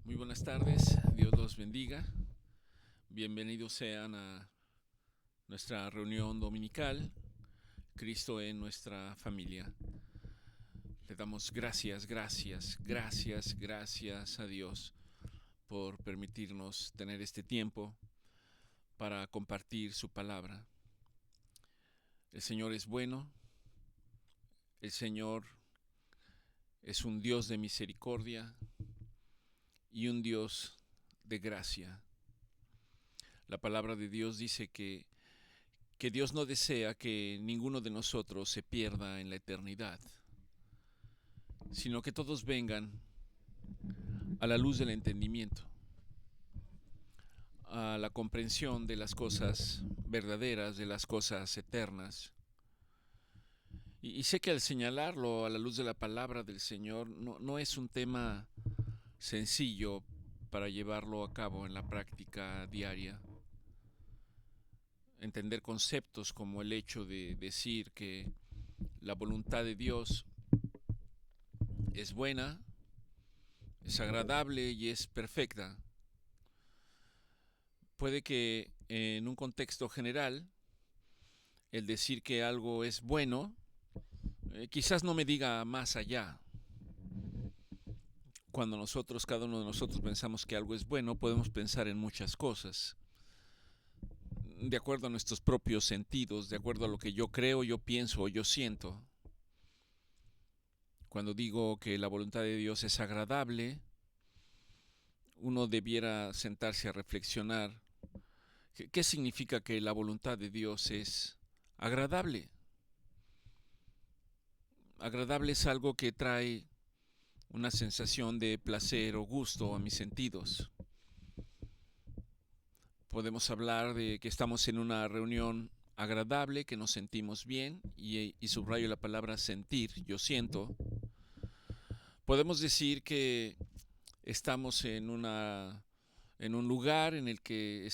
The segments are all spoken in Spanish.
Muy buenas tardes, Dios los bendiga. Bienvenidos sean a nuestra reunión dominical, Cristo en nuestra familia. Le damos gracias a Dios por permitirnos tener este tiempo para compartir su palabra. El Señor es bueno, el Señor es un Dios de misericordia y un Dios de gracia. La palabra de Dios dice que Dios no desea que ninguno de nosotros se pierda en la eternidad, sino que todos vengan a la luz del entendimiento, a la comprensión de las cosas verdaderas, de las cosas eternas. Y sé que al señalarlo a la luz de la palabra del Señor no es un tema sencillo para llevarlo a cabo en la práctica diaria. Entender conceptos como el hecho de decir que la voluntad de Dios es buena, es agradable y es perfecta. Puede que en un contexto general el decir que algo es bueno quizás no me diga más allá. Cuando cada uno de nosotros pensamos que algo es bueno, podemos pensar en muchas cosas, de acuerdo a nuestros propios sentidos, de acuerdo a lo que yo creo, yo pienso o yo siento. Cuando digo que la voluntad de Dios es agradable, uno debiera sentarse a reflexionar. ¿Qué significa que la voluntad de Dios es agradable? Agradable es algo que trae una sensación de placer o gusto a mis sentidos. Podemos hablar de que estamos en una reunión agradable, que nos sentimos bien, y subrayo la palabra sentir, yo siento. Podemos decir que estamos en un lugar en el que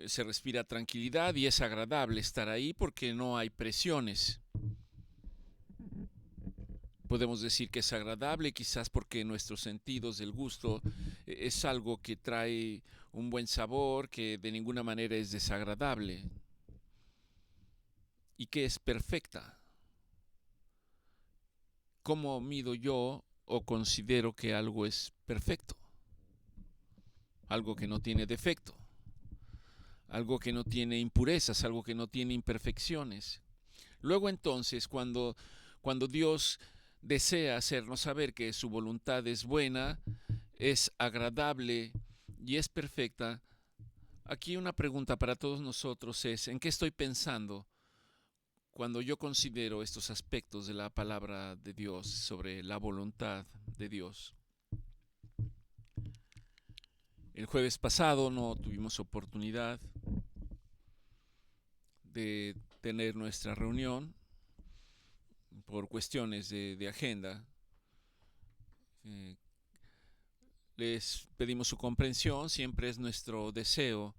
se respira tranquilidad y es agradable estar ahí porque no hay presiones. Podemos decir que es agradable, quizás porque nuestros sentidos del gusto es algo que trae un buen sabor, que de ninguna manera es desagradable y que es perfecta. ¿Cómo mido yo o considero que algo es perfecto? Algo que no tiene defecto, algo que no tiene impurezas, algo que no tiene imperfecciones. Luego entonces, cuando Dios desea hacernos saber que su voluntad es buena, es agradable y es perfecta, aquí una pregunta para todos nosotros es: ¿en qué estoy pensando cuando yo considero estos aspectos de la palabra de Dios sobre la voluntad de Dios? El jueves pasado no tuvimos oportunidad de tener nuestra reunión por cuestiones de agenda. Eh, Les pedimos su comprensión, siempre es nuestro deseo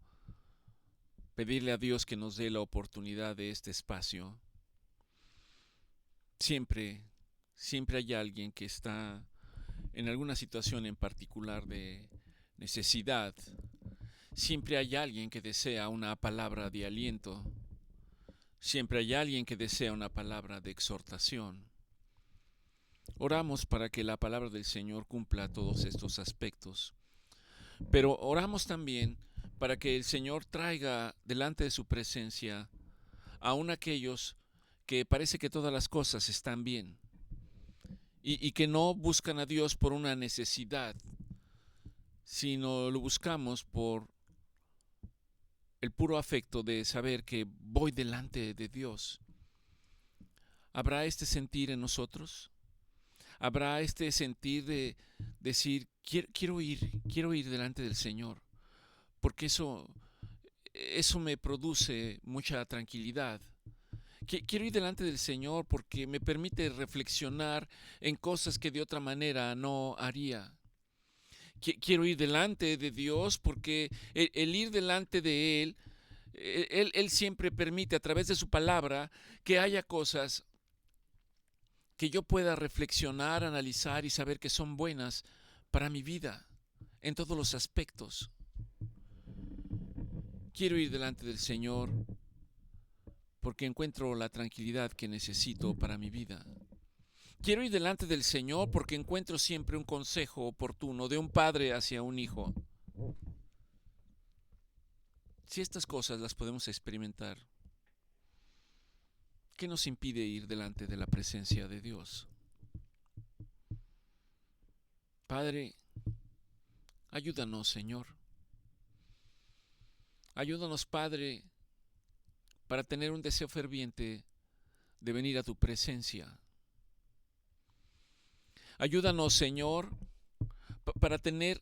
pedirle a Dios que nos dé la oportunidad de este espacio. Siempre, siempre hay alguien que está en alguna situación en particular de necesidad. Siempre hay alguien que desea una palabra de aliento. Siempre hay alguien que desea una palabra de exhortación. Oramos para que la palabra del Señor cumpla todos estos aspectos. Pero oramos también para que el Señor traiga delante de su presencia aún aquellos que parece que todas las cosas están bien y que no buscan a Dios por una necesidad, sino lo buscamos por el puro afecto de saber que voy delante de Dios. ¿Habrá este sentir en nosotros? ¿Habrá este sentir de decir, quiero ir delante del Señor? Porque eso me produce mucha tranquilidad. Quiero ir delante del Señor porque me permite reflexionar en cosas que de otra manera no haría. Quiero ir delante de Dios porque el ir delante de Él siempre permite a través de su palabra que haya cosas que yo pueda reflexionar, analizar y saber que son buenas para mi vida, en todos los aspectos. Quiero ir delante del Señor porque encuentro la tranquilidad que necesito para mi vida. Quiero ir delante del Señor porque encuentro siempre un consejo oportuno de un padre hacia un hijo. Si estas cosas las podemos experimentar, ¿qué nos impide ir delante de la presencia de Dios? Padre, ayúdanos, Señor. Ayúdanos, Padre, para tener un deseo ferviente de venir a tu presencia. Ayúdanos, Señor, para tener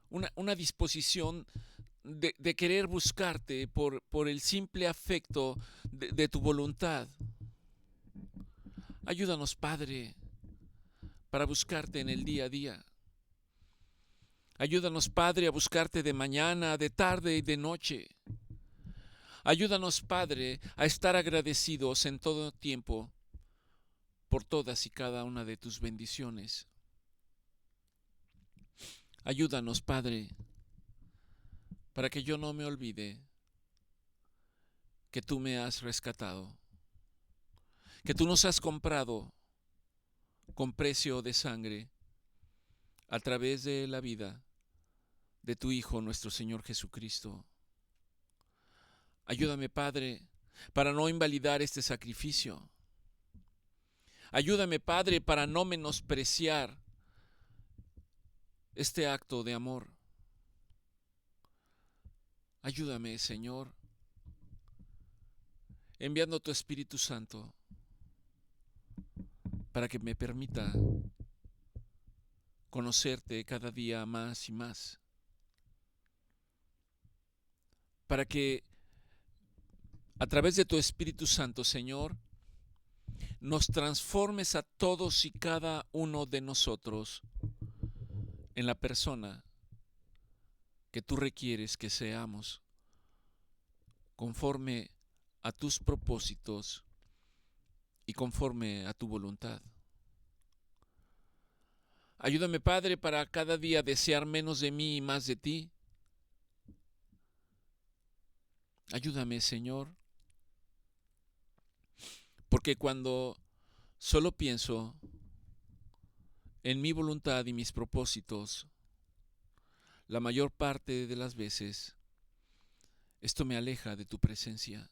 una disposición de querer buscarte por el simple afecto de tu voluntad. Ayúdanos, Padre, para buscarte en el día a día. Ayúdanos, Padre, a buscarte de mañana, de tarde y de noche. Ayúdanos, Padre, a estar agradecidos en todo tiempo por todas y cada una de tus bendiciones. Ayúdanos, Padre, para que yo no me olvide que tú me has rescatado, que tú nos has comprado con precio de sangre a través de la vida de tu Hijo, nuestro Señor Jesucristo. Ayúdame, Padre, para no invalidar este sacrificio. Ayúdame, Padre, para no menospreciar este acto de amor. Ayúdame, Señor, enviando tu Espíritu Santo para que me permita conocerte cada día más y más. Para que a través de tu Espíritu Santo, Señor, nos transformes a todos y cada uno de nosotros en la persona que tú requieres que seamos, conforme a tus propósitos y conforme a tu voluntad. Ayúdame, Padre, para cada día desear menos de mí y más de ti. Ayúdame, Señor, porque cuando solo pienso en mi voluntad y mis propósitos, la mayor parte de las veces esto me aleja de tu presencia.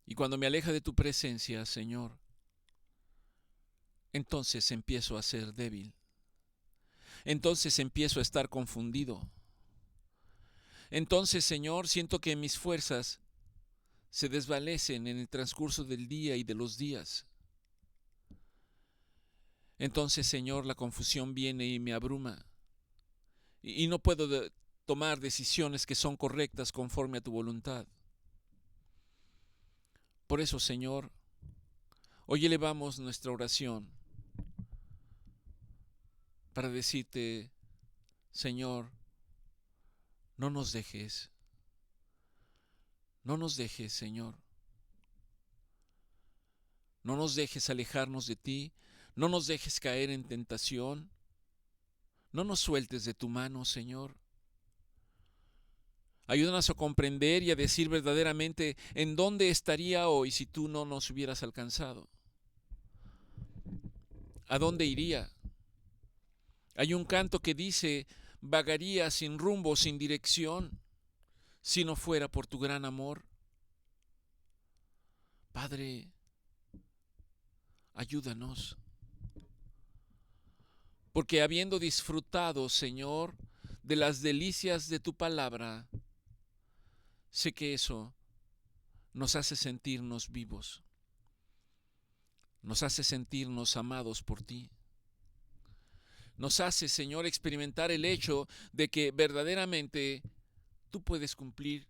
Y cuando me aleja de tu presencia, Señor, entonces empiezo a ser débil. Entonces empiezo a estar confundido. Entonces, Señor, siento que mis fuerzas se desvanecen en el transcurso del día y de los días. Entonces, Señor, la confusión viene y me abruma. Y no puedo tomar decisiones que son correctas conforme a tu voluntad. Por eso, Señor, hoy elevamos nuestra oración para decirte, Señor, no nos dejes, Señor. No nos dejes alejarnos de ti, no nos dejes caer en tentación, no nos sueltes de tu mano, Señor. Ayúdanos a comprender y a decir verdaderamente en dónde estaría hoy si tú no nos hubieras alcanzado. ¿A dónde iría? Hay un canto que dice, vagaría sin rumbo, sin dirección, si no fuera por tu gran amor. Padre, ayúdanos. Porque habiendo disfrutado, Señor, de las delicias de tu palabra, sé que eso nos hace sentirnos vivos, nos hace sentirnos amados por ti. Nos hace, Señor, experimentar el hecho de que verdaderamente tú puedes cumplir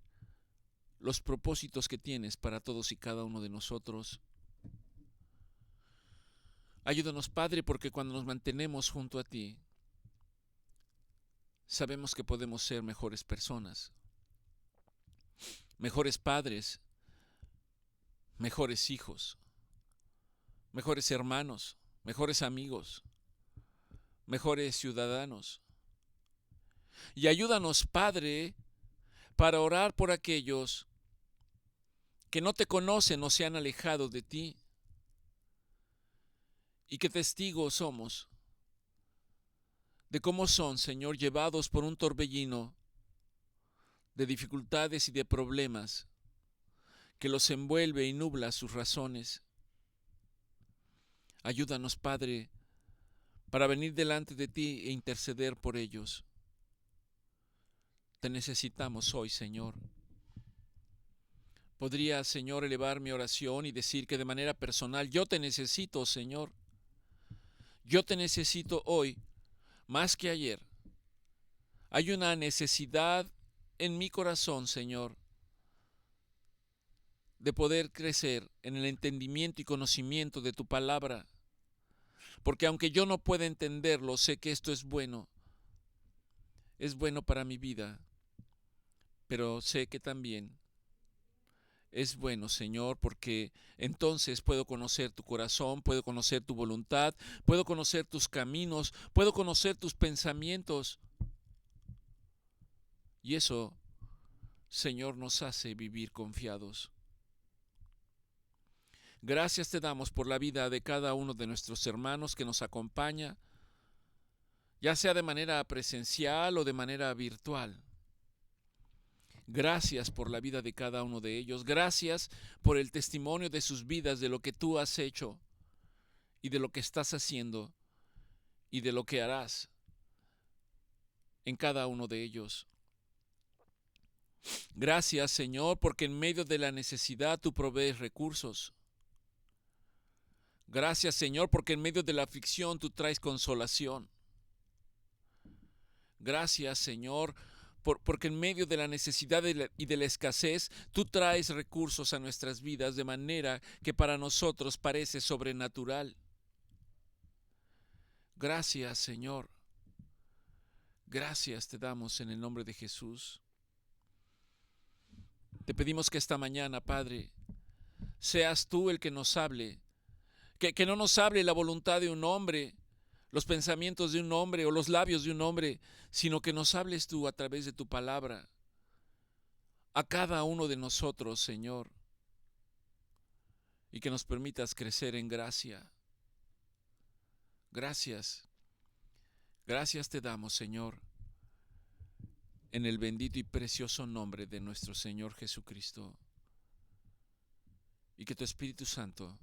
los propósitos que tienes para todos y cada uno de nosotros. Ayúdanos, Padre, porque cuando nos mantenemos junto a ti, sabemos que podemos ser mejores personas, mejores padres, mejores hijos, mejores hermanos, mejores amigos. mejores ciudadanos. Y ayúdanos, Padre, para orar por aquellos que no te conocen o se han alejado de ti, y que testigos somos de cómo son, Señor, llevados por un torbellino de dificultades y de problemas que los envuelve y nubla sus razones. Ayúdanos, Padre, para venir delante de ti e interceder por ellos. Te necesitamos hoy, Señor. Podría, Señor, elevar mi oración y decir que de manera personal, yo te necesito, Señor. Yo te necesito hoy más que ayer. Hay una necesidad en mi corazón, Señor, de poder crecer en el entendimiento y conocimiento de tu palabra. Porque aunque yo no pueda entenderlo, sé que esto es bueno para mi vida, pero sé que también es bueno, Señor, porque entonces puedo conocer tu corazón, puedo conocer tu voluntad, puedo conocer tus caminos, puedo conocer tus pensamientos. Y eso, Señor, nos hace vivir confiados. Gracias te damos por la vida de cada uno de nuestros hermanos que nos acompaña, ya sea de manera presencial o de manera virtual. Gracias por la vida de cada uno de ellos. Gracias por el testimonio de sus vidas, de lo que tú has hecho y de lo que estás haciendo y de lo que harás en cada uno de ellos. Gracias, Señor, porque en medio de la necesidad tú provees recursos. Gracias, Señor, porque en medio de la aflicción tú traes consolación. Gracias, Señor, porque en medio de la necesidad y de la escasez, tú traes recursos a nuestras vidas de manera que para nosotros parece sobrenatural. Gracias, Señor. Gracias te damos en el nombre de Jesús. Te pedimos que esta mañana, Padre, seas tú el que nos hable, que no nos hable la voluntad de un hombre, los pensamientos de un hombre o los labios de un hombre, sino que nos hables tú a través de tu palabra a cada uno de nosotros, Señor, y que nos permitas crecer en gracia. Gracias, gracias te damos, Señor, en el bendito y precioso nombre de nuestro Señor Jesucristo, y que tu Espíritu Santo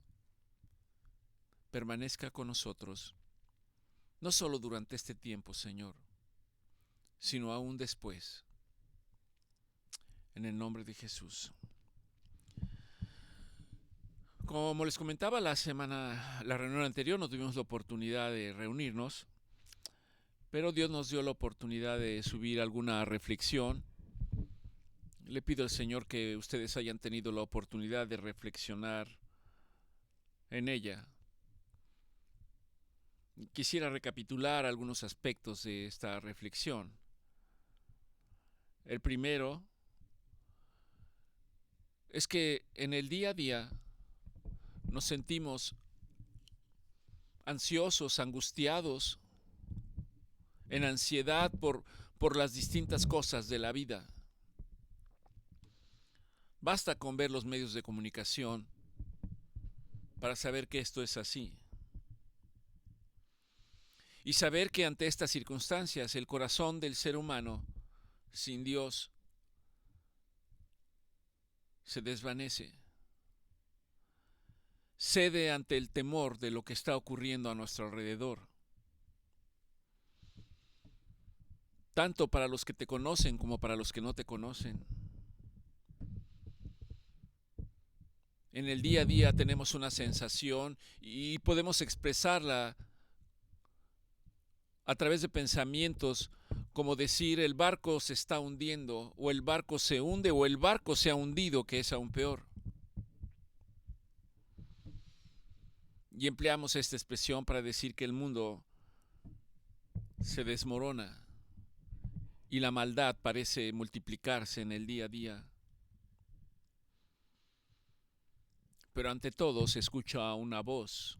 permanezca con nosotros, no solo durante este tiempo, Señor, sino aún después. En el nombre de Jesús. Como les comentaba la reunión anterior, no tuvimos la oportunidad de reunirnos, pero Dios nos dio la oportunidad de subir alguna reflexión. Le pido al Señor que ustedes hayan tenido la oportunidad de reflexionar en ella. Quisiera recapitular algunos aspectos de esta reflexión. El primero es que en el día a día nos sentimos ansiosos, angustiados, en ansiedad por las distintas cosas de la vida. Basta con ver los medios de comunicación para saber que esto es así. Y saber que ante estas circunstancias el corazón del ser humano sin Dios se desvanece. Cede ante el temor de lo que está ocurriendo a nuestro alrededor. Tanto para los que te conocen como para los que no te conocen. En el día a día tenemos una sensación y podemos expresarla a través de pensamientos como decir el barco se está hundiendo o el barco se hunde o el barco se ha hundido, que es aún peor. Y empleamos esta expresión para decir que el mundo se desmorona y la maldad parece multiplicarse en el día a día. Pero ante todo se escucha una voz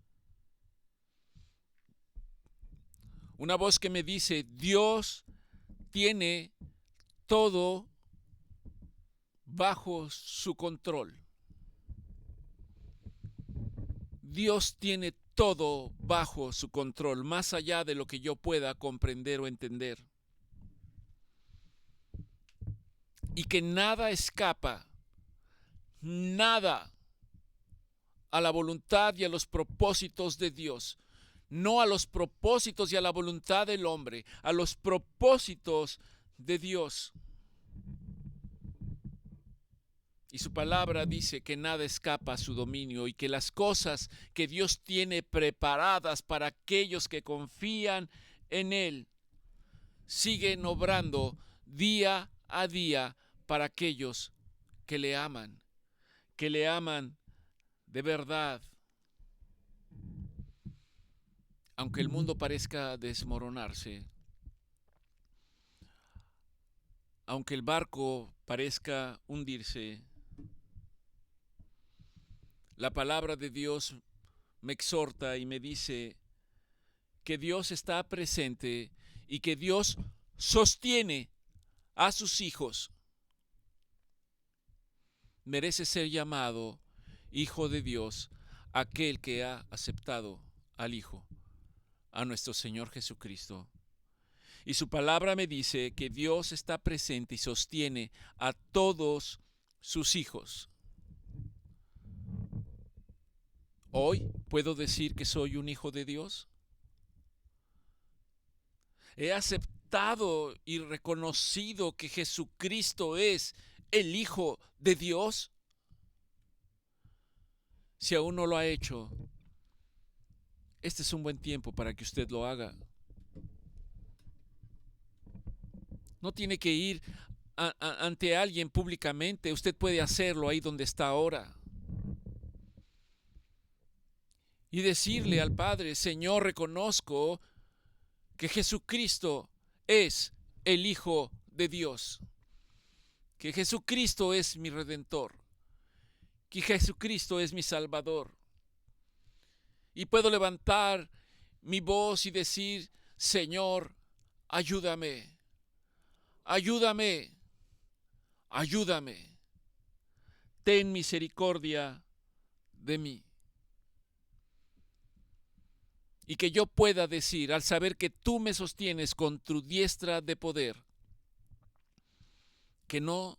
Una voz que me dice, Dios tiene todo bajo su control. Dios tiene todo bajo su control, más allá de lo que yo pueda comprender o entender. Y que nada escapa, nada, a la voluntad y a los propósitos de Dios. No a los propósitos y a la voluntad del hombre, a los propósitos de Dios. Y su palabra dice que nada escapa a su dominio y que las cosas que Dios tiene preparadas para aquellos que confían en Él siguen obrando día a día para aquellos que le aman de verdad. Aunque el mundo parezca desmoronarse, aunque el barco parezca hundirse, la palabra de Dios me exhorta y me dice que Dios está presente y que Dios sostiene a sus hijos. Merece ser llamado Hijo de Dios aquel que ha aceptado al Hijo, a nuestro Señor Jesucristo. Y su palabra me dice que Dios está presente y sostiene a todos sus hijos. Hoy puedo decir que soy un hijo de Dios. He aceptado y reconocido que Jesucristo es el Hijo de Dios. Si aún no lo ha hecho, este es un buen tiempo para que usted lo haga. No tiene que ir ante alguien públicamente. Usted puede hacerlo ahí donde está ahora. Y decirle al Padre, Señor, reconozco que Jesucristo es el Hijo de Dios. Que Jesucristo es mi Redentor. Que Jesucristo es mi Salvador. Y puedo levantar mi voz y decir, Señor, ayúdame, ayúdame, ayúdame. Ten misericordia de mí. Y que yo pueda decir, al saber que tú me sostienes con tu diestra de poder, que no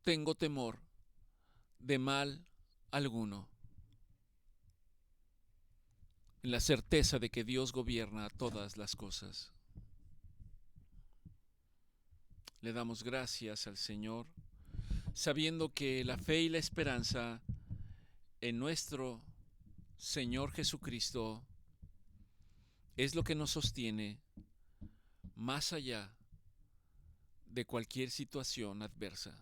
tengo temor de mal alguno, en la certeza de que Dios gobierna todas las cosas. Le damos gracias al Señor, sabiendo que la fe y la esperanza en nuestro Señor Jesucristo es lo que nos sostiene más allá de cualquier situación adversa,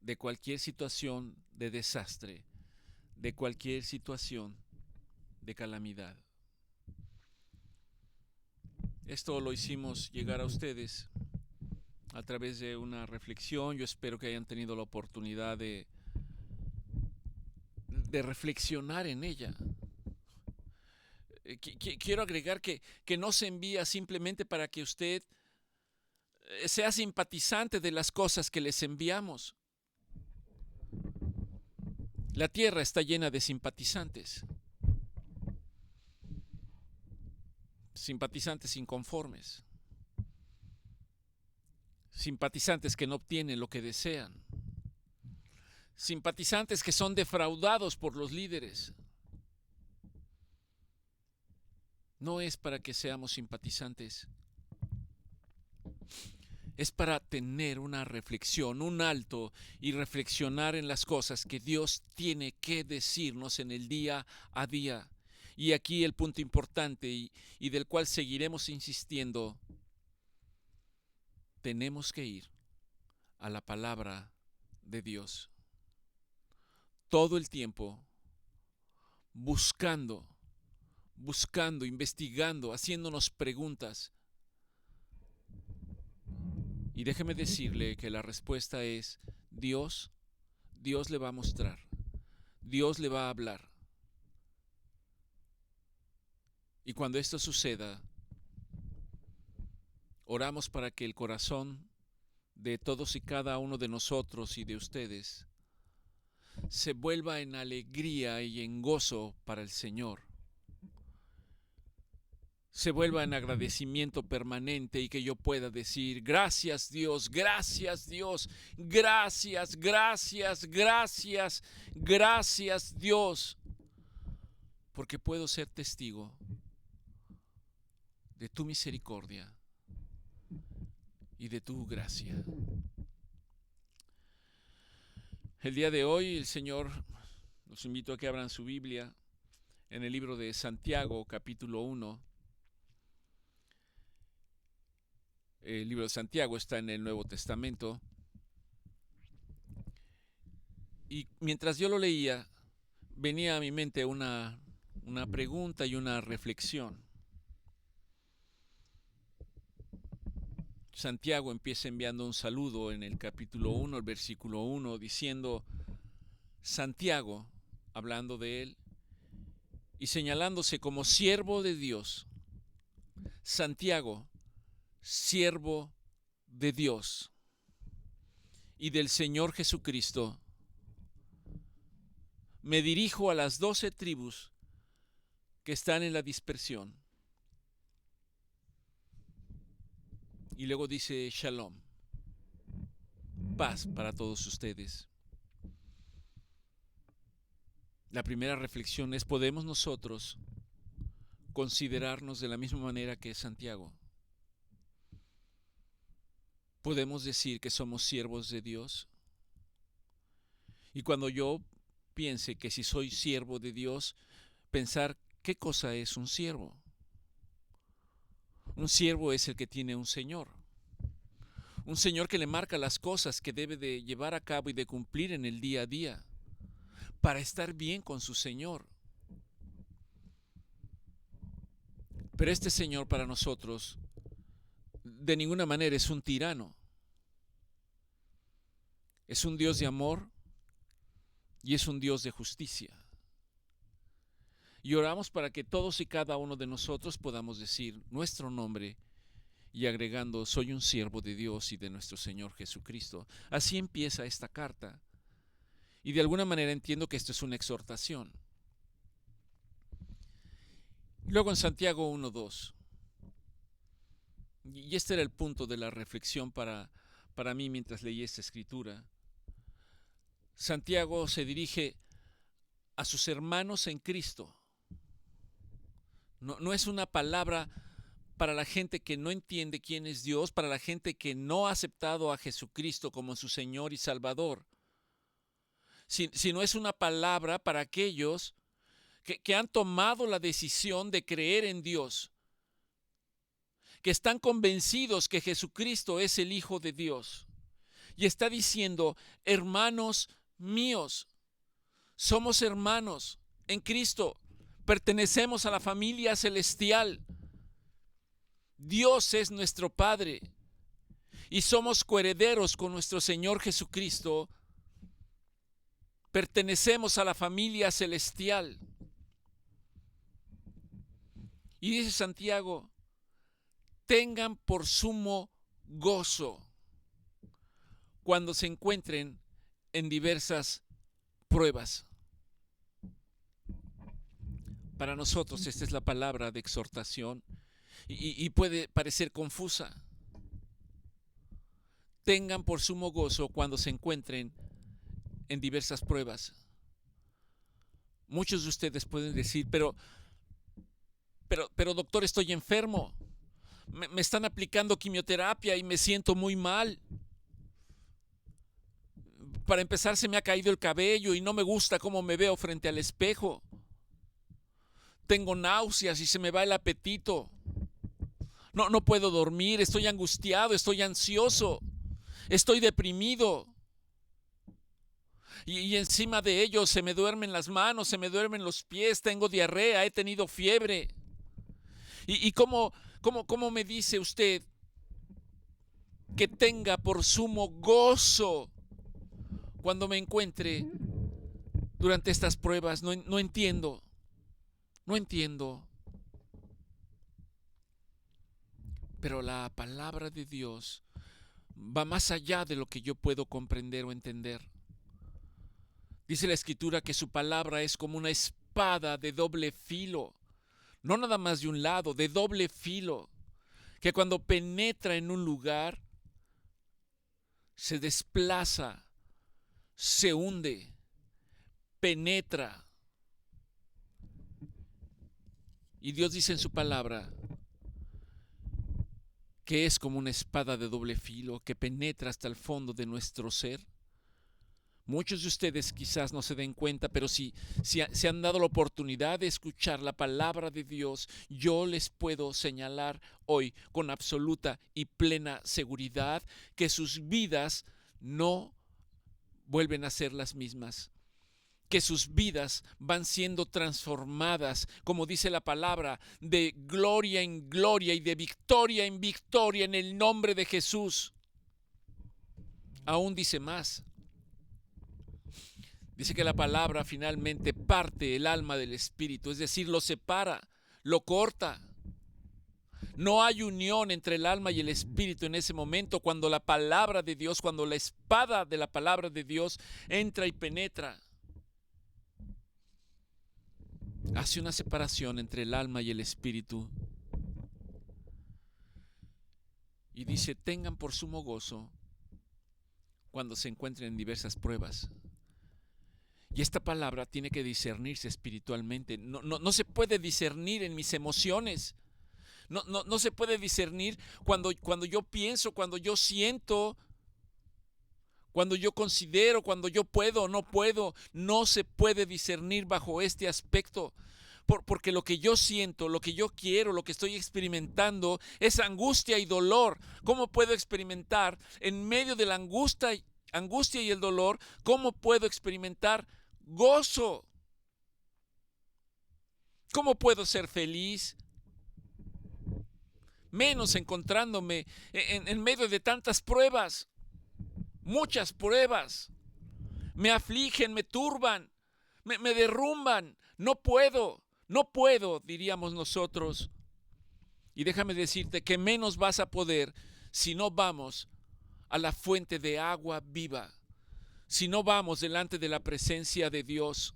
de cualquier situación de desastre, de cualquier situación de calamidad. Esto lo hicimos llegar a ustedes a través de una reflexión. Yo espero que hayan tenido la oportunidad de reflexionar en ella. Quiero agregar que no se envía simplemente para que usted sea simpatizante de las cosas que les enviamos. La tierra está llena de simpatizantes. Simpatizantes inconformes. Simpatizantes que no obtienen lo que desean. Simpatizantes que son defraudados por los líderes. No es para que seamos simpatizantes. Es para tener una reflexión, un alto y reflexionar en las cosas que Dios tiene que decirnos en el día a día. Y aquí el punto importante y del cual seguiremos insistiendo. Tenemos que ir a la palabra de Dios. Todo el tiempo buscando, investigando, haciéndonos preguntas. Y déjeme decirle que la respuesta es Dios. Dios le va a mostrar. Dios le va a hablar. Y cuando esto suceda, oramos para que el corazón de todos y cada uno de nosotros y de ustedes se vuelva en alegría y en gozo para el Señor, se vuelva en agradecimiento permanente, y que yo pueda decir: gracias Dios, gracias Dios, gracias, gracias, gracias, gracias Dios, porque puedo ser testigo de tu misericordia y de tu gracia. El día de hoy el Señor los invito a que abran su Biblia en el libro de Santiago, capítulo 1. El libro de Santiago está en el Nuevo Testamento. Y mientras yo lo leía, venía a mi mente una pregunta y una reflexión. Santiago empieza enviando un saludo en el capítulo 1, el versículo 1, diciendo: Santiago, hablando de él y señalándose como siervo de Dios, Santiago, siervo de Dios y del Señor Jesucristo, me dirijo a las 12 tribus que están en la dispersión. Y luego dice: Shalom, paz para todos ustedes. La primera reflexión es: ¿podemos nosotros considerarnos de la misma manera que Santiago? ¿Podemos decir que somos siervos de Dios? Y cuando yo piense que si soy siervo de Dios, pensar: ¿qué cosa es un siervo? Un siervo es el que tiene un señor que le marca las cosas que debe de llevar a cabo y de cumplir en el día a día para estar bien con su señor. Pero este señor para nosotros de ninguna manera es un tirano. Es un Dios de amor y es un Dios de justicia. Y oramos para que todos y cada uno de nosotros podamos decir nuestro nombre y agregando: soy un siervo de Dios y de nuestro Señor Jesucristo. Así empieza esta carta. Y de alguna manera entiendo que esto es una exhortación. Luego en Santiago 1:2. Y este era el punto de la reflexión para mí mientras leí esta escritura. Santiago se dirige a sus hermanos en Cristo. No es una palabra para la gente que no entiende quién es Dios, para la gente que no ha aceptado a Jesucristo como su Señor y Salvador, sino es una palabra para aquellos que han tomado la decisión de creer en Dios, que están convencidos que Jesucristo es el Hijo de Dios. Y está diciendo: hermanos míos, somos hermanos en Cristo, pertenecemos a la familia celestial. Dios es nuestro Padre y somos coherederos con nuestro Señor Jesucristo. Pertenecemos a la familia celestial. Y dice Santiago: tengan por sumo gozo cuando se encuentren en diversas pruebas. Para nosotros esta es la palabra de exhortación y puede parecer confusa. Tengan por sumo gozo cuando se encuentren en diversas pruebas. Muchos de ustedes pueden decir: pero doctor, estoy enfermo. Me están aplicando quimioterapia y me siento muy mal. Para empezar, se me ha caído el cabello y no me gusta cómo me veo frente al espejo. Tengo náuseas y se me va el apetito. No puedo dormir, estoy angustiado, estoy ansioso, estoy deprimido. Y encima de ello se me duermen las manos, se me duermen los pies, tengo diarrea, he tenido fiebre. ¿Y cómo me dice usted que tenga por sumo gozo cuando me encuentre durante estas pruebas? No entiendo. Pero la palabra de Dios va más allá de lo que yo puedo comprender o entender. Dice la Escritura que su palabra es como una espada de doble filo, no nada más de un lado, de doble filo, que cuando penetra en un lugar, se desplaza, se hunde, penetra. Y Dios dice en su palabra que es como una espada de doble filo que penetra hasta el fondo de nuestro ser. Muchos de ustedes quizás no se den cuenta, pero si se han dado la oportunidad de escuchar la palabra de Dios, yo les puedo señalar hoy con absoluta y plena seguridad que sus vidas no vuelven a ser las mismas, que sus vidas van siendo transformadas, como dice la palabra, de gloria en gloria y de victoria en victoria en el nombre de Jesús. Aún dice más. Dice que la palabra finalmente parte el alma del espíritu, es decir, lo separa, lo corta. No hay unión entre el alma y el espíritu en ese momento cuando la palabra de Dios, cuando la espada de la palabra de Dios entra y penetra. Hace una separación entre el alma y el espíritu. Y dice, tengan por sumo gozo cuando se encuentren en diversas pruebas. Y esta palabra tiene que discernirse espiritualmente. No se puede discernir en mis emociones. No se puede discernir cuando yo pienso, cuando yo siento, cuando yo considero, cuando yo puedo o no puedo. No se puede discernir bajo este aspecto. Porque lo que yo siento, lo que yo quiero, lo que estoy experimentando es angustia y dolor. ¿Cómo puedo experimentar en medio de la angustia y el dolor? ¿Cómo puedo experimentar gozo? ¿Cómo puedo ser feliz? Menos encontrándome en medio de tantas pruebas, muchas pruebas. Me afligen, me turban, me derrumban. No puedo, diríamos nosotros. Y déjame decirte que menos vas a poder si no vamos a la fuente de agua viva, si no vamos delante de la presencia de Dios.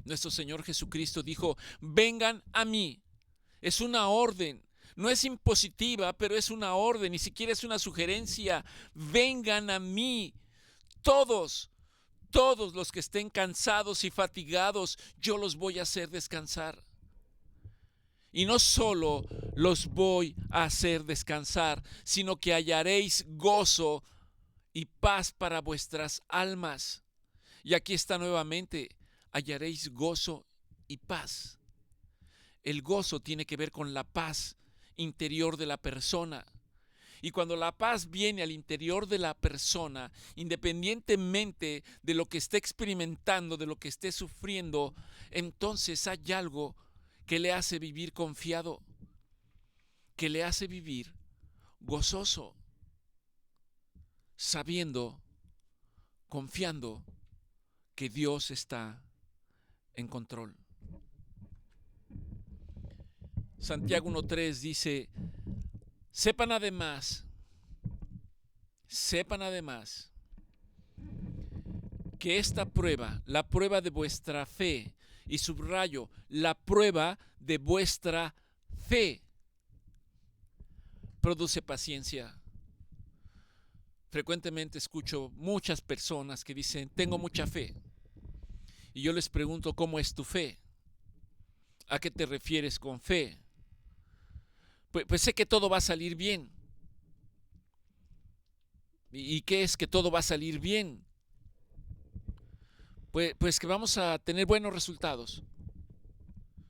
Nuestro Señor Jesucristo dijo, vengan a mí. Es una orden, no es impositiva, pero es una orden, ni siquiera es una sugerencia. Vengan a mí, todos los que estén cansados y fatigados, yo los voy a hacer descansar. Y no solo los voy a hacer descansar, sino que hallaréis gozo y paz para vuestras almas. Y aquí está nuevamente, hallaréis gozo y paz. El gozo tiene que ver con la paz interior de la persona. Y cuando la paz viene al interior de la persona, independientemente de lo que esté experimentando, de lo que esté sufriendo, entonces hay algo que le hace vivir confiado, que le hace vivir gozoso, sabiendo, confiando que Dios está en control. Santiago 1:3 dice, sepan además que esta prueba, la prueba de vuestra fe, y subrayo, la prueba de vuestra fe, produce paciencia. Frecuentemente escucho muchas personas que dicen, tengo mucha fe. Y yo les pregunto, ¿cómo es tu fe? ¿A qué te refieres con fe? Pues sé que todo va a salir bien. ¿Y qué es que todo va a salir bien? Pues que vamos a tener buenos resultados.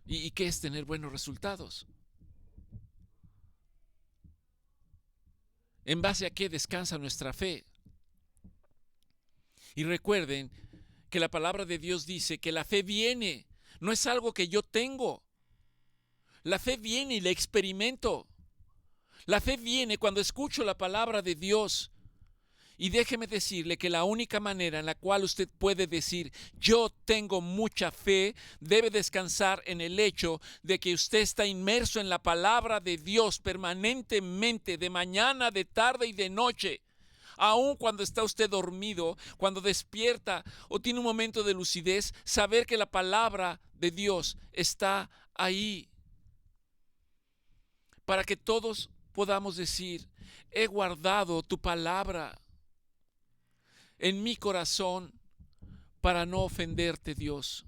¿Y qué es tener buenos resultados? ¿En base a qué descansa nuestra fe? Y recuerden que la palabra de Dios dice que la fe viene, no es algo que yo tengo. La fe viene y la experimento. La fe viene cuando escucho la palabra de Dios Y déjeme decirle que la única manera en la cual usted puede decir yo tengo mucha fe debe descansar en el hecho de que usted está inmerso en la palabra de Dios permanentemente, de mañana, de tarde y de noche. Aun cuando está usted dormido, cuando despierta o tiene un momento de lucidez, saber que la palabra de Dios está ahí. Para que todos podamos decir, he guardado tu palabra en mi corazón para no ofenderte, Dios.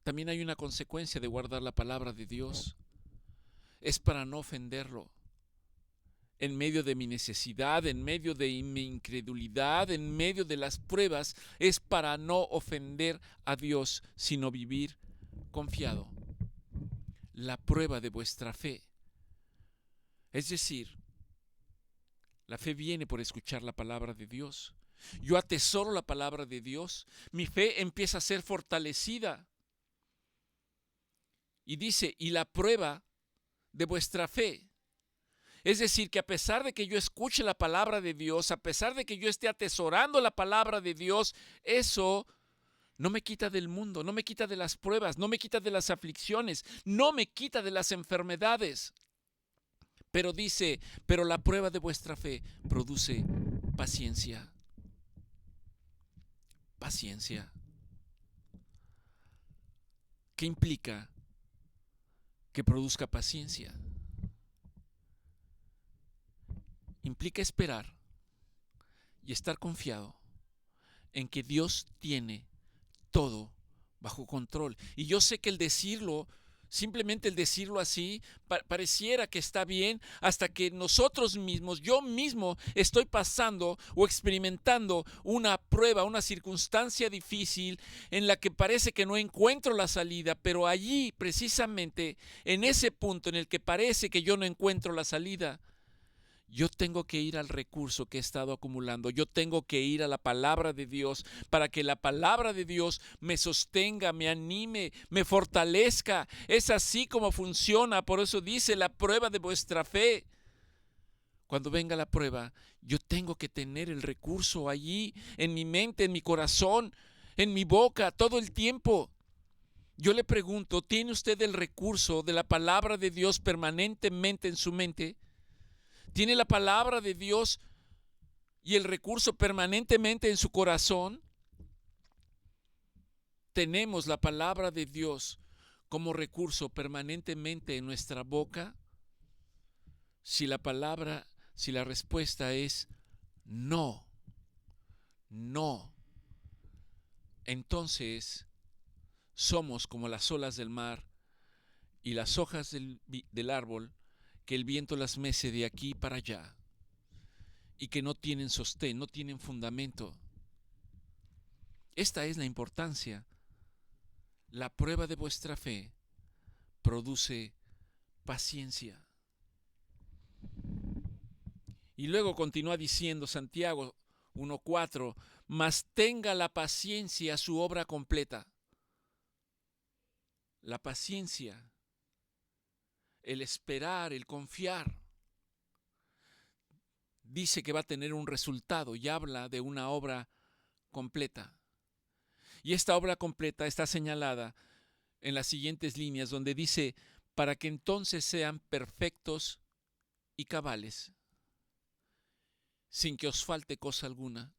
También hay una consecuencia de guardar la palabra de Dios. Es para no ofenderlo. En medio de mi necesidad, en medio de mi incredulidad, en medio de las pruebas, es para no ofender a Dios, sino vivir confiado. La prueba de vuestra fe. Es decir, la fe viene por escuchar la palabra de Dios. Yo atesoro la palabra de Dios. Mi fe empieza a ser fortalecida. Y dice, y la prueba de vuestra fe. Es decir, que a pesar de que yo escuche la palabra de Dios, a pesar de que yo esté atesorando la palabra de Dios, eso no me quita del mundo, no me quita de las pruebas, no me quita de las aflicciones, no me quita de las enfermedades. Pero dice, pero la prueba de vuestra fe produce paciencia. Paciencia. ¿Qué implica que produzca paciencia? Implica esperar y estar confiado en que Dios tiene todo bajo control. Y yo sé que el decirlo, simplemente el decirlo así, pareciera que está bien hasta que nosotros mismos, yo mismo estoy pasando o experimentando una prueba, una circunstancia difícil en la que parece que no encuentro la salida, pero allí precisamente en ese punto en el que parece que yo no encuentro la salida, yo tengo que ir al recurso que he estado acumulando. Yo tengo que ir a la palabra de Dios para que la palabra de Dios me sostenga, me anime, me fortalezca. Es así como funciona. Por eso dice la prueba de vuestra fe. Cuando venga la prueba, yo tengo que tener el recurso allí, en mi mente, en mi corazón, en mi boca, todo el tiempo. Yo le pregunto, ¿tiene usted el recurso de la palabra de Dios permanentemente en su mente? ¿Tiene la palabra de Dios y el recurso permanentemente en su corazón? ¿Tenemos la palabra de Dios como recurso permanentemente en nuestra boca? Si la respuesta es no, no, entonces somos como las olas del mar y las hojas del árbol que el viento las mece de aquí para allá y que no tienen sostén, no tienen fundamento. Esta es la importancia. La prueba de vuestra fe produce paciencia. Y luego continúa diciendo Santiago 1:4, mas tenga la paciencia su obra completa. La paciencia, el esperar, el confiar, dice que va a tener un resultado y habla de una obra completa. Y esta obra completa está señalada en las siguientes líneas donde dice, para que entonces sean perfectos y cabales, sin que os falte cosa alguna.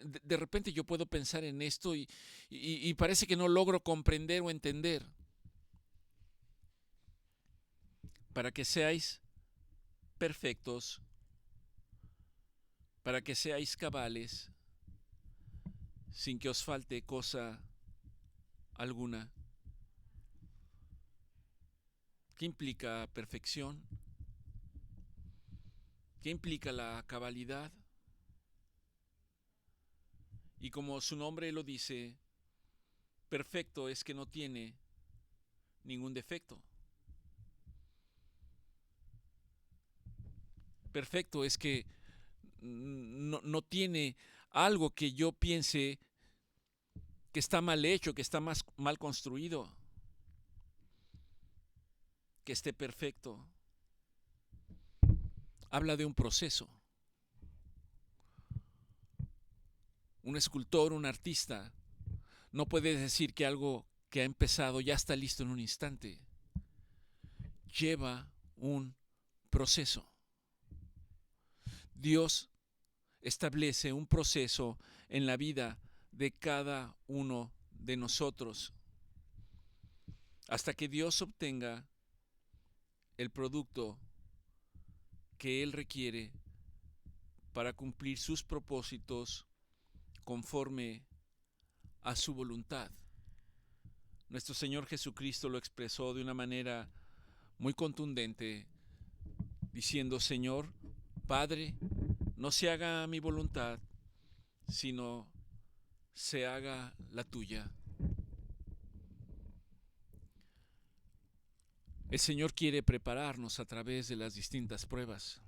De repente yo puedo pensar en esto y parece que no logro comprender o entender. Para que seáis perfectos, para que seáis cabales, sin que os falte cosa alguna. ¿Qué implica perfección? ¿Qué implica la cabalidad? Y como su nombre lo dice, perfecto es que no tiene ningún defecto. Perfecto es que no tiene algo que yo piense que está mal hecho, que está mal construido, que esté perfecto. habla de un proceso. Un escultor, un artista, no puede decir que algo que ha empezado ya está listo en un instante. Lleva un proceso. Dios establece un proceso en la vida de cada uno de nosotros hasta que Dios obtenga el producto que Él requiere para cumplir sus propósitos conforme a su voluntad. Nuestro Señor Jesucristo lo expresó de una manera muy contundente, diciendo: Señor, Padre, no se haga mi voluntad, sino se haga la tuya. El Señor quiere prepararnos a través de las distintas pruebas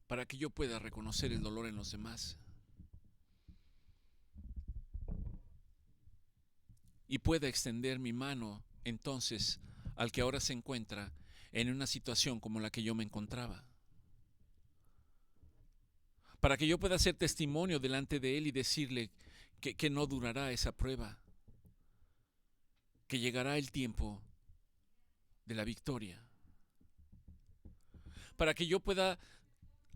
para que yo pueda reconocer el dolor en los demás y pueda extender mi mano entonces al que ahora se encuentra en una situación como la que yo me encontraba, para que yo pueda hacer testimonio delante de él y decirle que no durará esa prueba, que llegará el tiempo de la victoria, para que yo pueda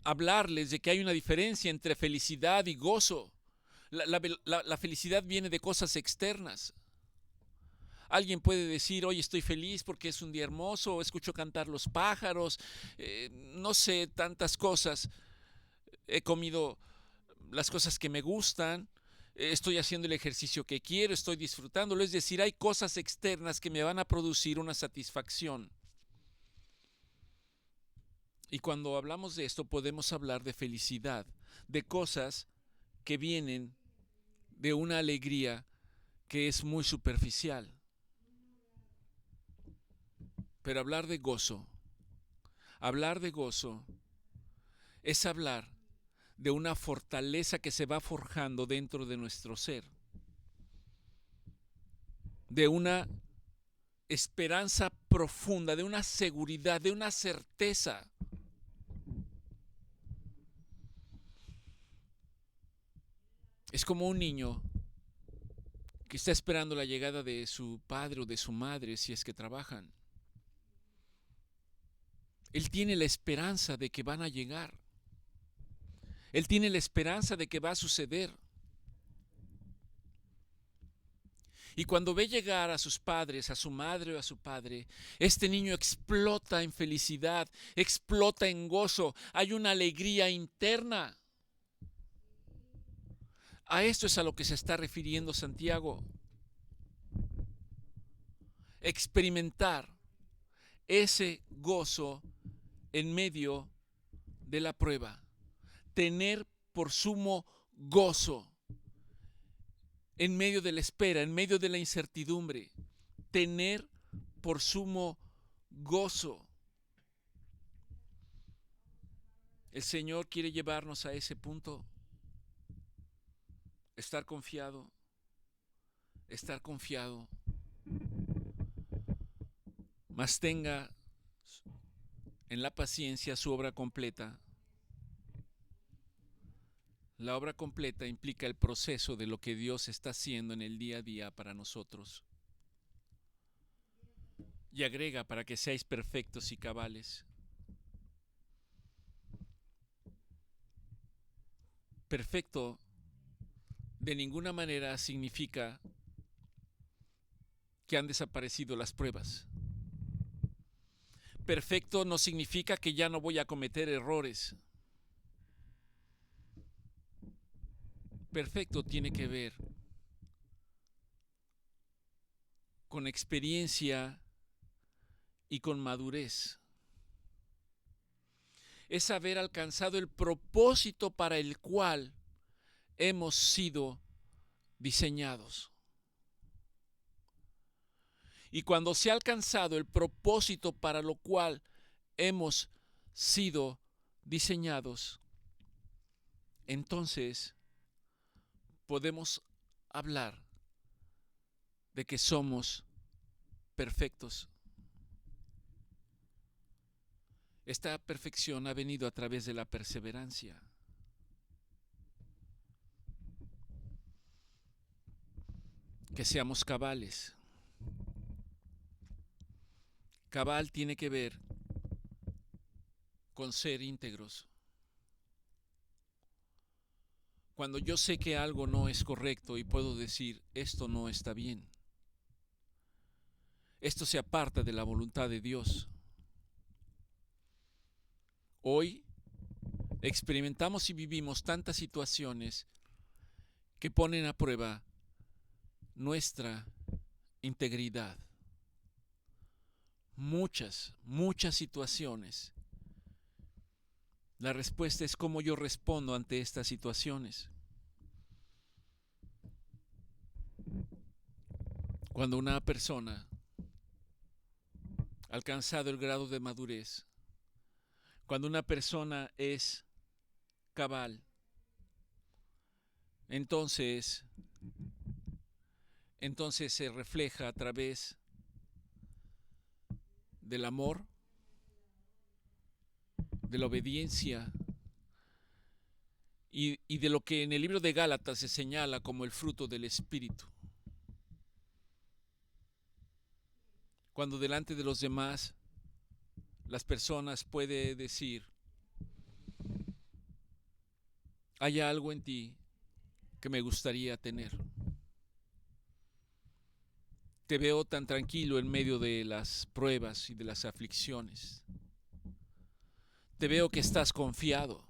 hablarles de que hay una diferencia entre felicidad y gozo. La felicidad viene de cosas externas. Alguien puede decir: hoy estoy feliz porque es un día hermoso, escucho cantar los pájaros, no sé, tantas cosas. He comido las cosas que me gustan, estoy haciendo el ejercicio que quiero, estoy disfrutándolo. Es decir, hay cosas externas que me van a producir una satisfacción. Y cuando hablamos de esto podemos hablar de felicidad, de cosas que vienen de una alegría que es muy superficial. Pero hablar de gozo es hablar de una fortaleza que se va forjando dentro de nuestro ser, de una esperanza profunda, de una seguridad, de una certeza. Es como un niño que está esperando la llegada de su padre o de su madre si es que trabajan. Él tiene la esperanza de que van a llegar. Él tiene la esperanza de que va a suceder. Y cuando ve llegar a sus padres, a su madre o a su padre, este niño explota en felicidad, explota en gozo. Hay una alegría interna. A esto es a lo que se está refiriendo Santiago. Experimentar ese gozo en medio de la prueba. Tener por sumo gozo en medio de la espera, en medio de la incertidumbre. Tener por sumo gozo. El Señor quiere llevarnos a ese punto. Estar confiado. Mas tenga en la paciencia su obra completa. La obra completa implica el proceso de lo que Dios está haciendo en el día a día para nosotros. Y agrega: para que seáis perfectos y cabales. Perfecto de ninguna manera significa que han desaparecido las pruebas. Perfecto no significa que ya no voy a cometer errores. Perfecto tiene que ver con experiencia y con madurez. Es haber alcanzado el propósito para el cual hemos sido diseñados. Y cuando se ha alcanzado el propósito para lo cual hemos sido diseñados, entonces podemos hablar de que somos perfectos. Esta perfección ha venido a través de la perseverancia. Que seamos cabales. Cabal tiene que ver con ser íntegros. Cuando yo sé que algo no es correcto y puedo decir, esto no está bien. Esto se aparta de la voluntad de Dios. Hoy experimentamos y vivimos tantas situaciones que ponen a prueba nuestra integridad. Muchas situaciones. La respuesta es cómo yo respondo ante estas situaciones. Cuando una persona ha alcanzado el grado de madurez, cuando una persona es cabal, entonces se refleja a través del amor, de la obediencia y de lo que en el libro de Gálatas se señala como el fruto del Espíritu. Cuando delante de los demás las personas pueden decir, hay algo en ti que me gustaría tener. Te veo tan tranquilo en medio de las pruebas y de las aflicciones. Te veo que estás confiado.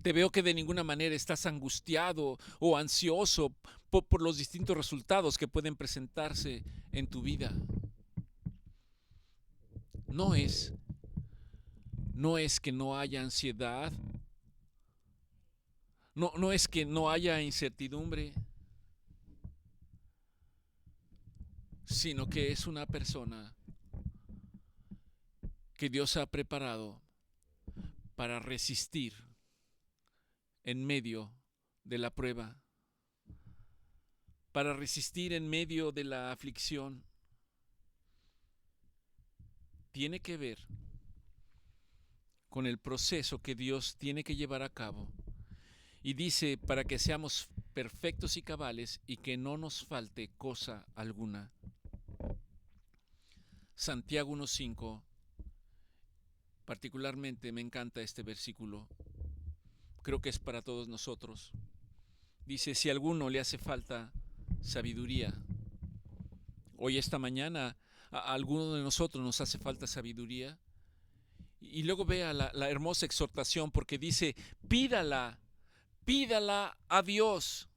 Te veo que de ninguna manera estás angustiado o ansioso por los distintos resultados que pueden presentarse en tu vida. No es que no haya ansiedad, no es que no haya incertidumbre, sino que es una persona que Dios ha preparado para resistir en medio de la prueba, para resistir en medio de la aflicción. Tiene que ver con el proceso que Dios tiene que llevar a cabo. Y dice, para que seamos perfectos y cabales y que no nos falte cosa alguna. Santiago 1:5, particularmente me encanta este versículo. Creo que es para todos nosotros. Dice, si a alguno le hace falta sabiduría, hoy esta mañana a alguno de nosotros nos hace falta sabiduría. Y luego vea la hermosa exhortación, porque dice, pídala a Dios.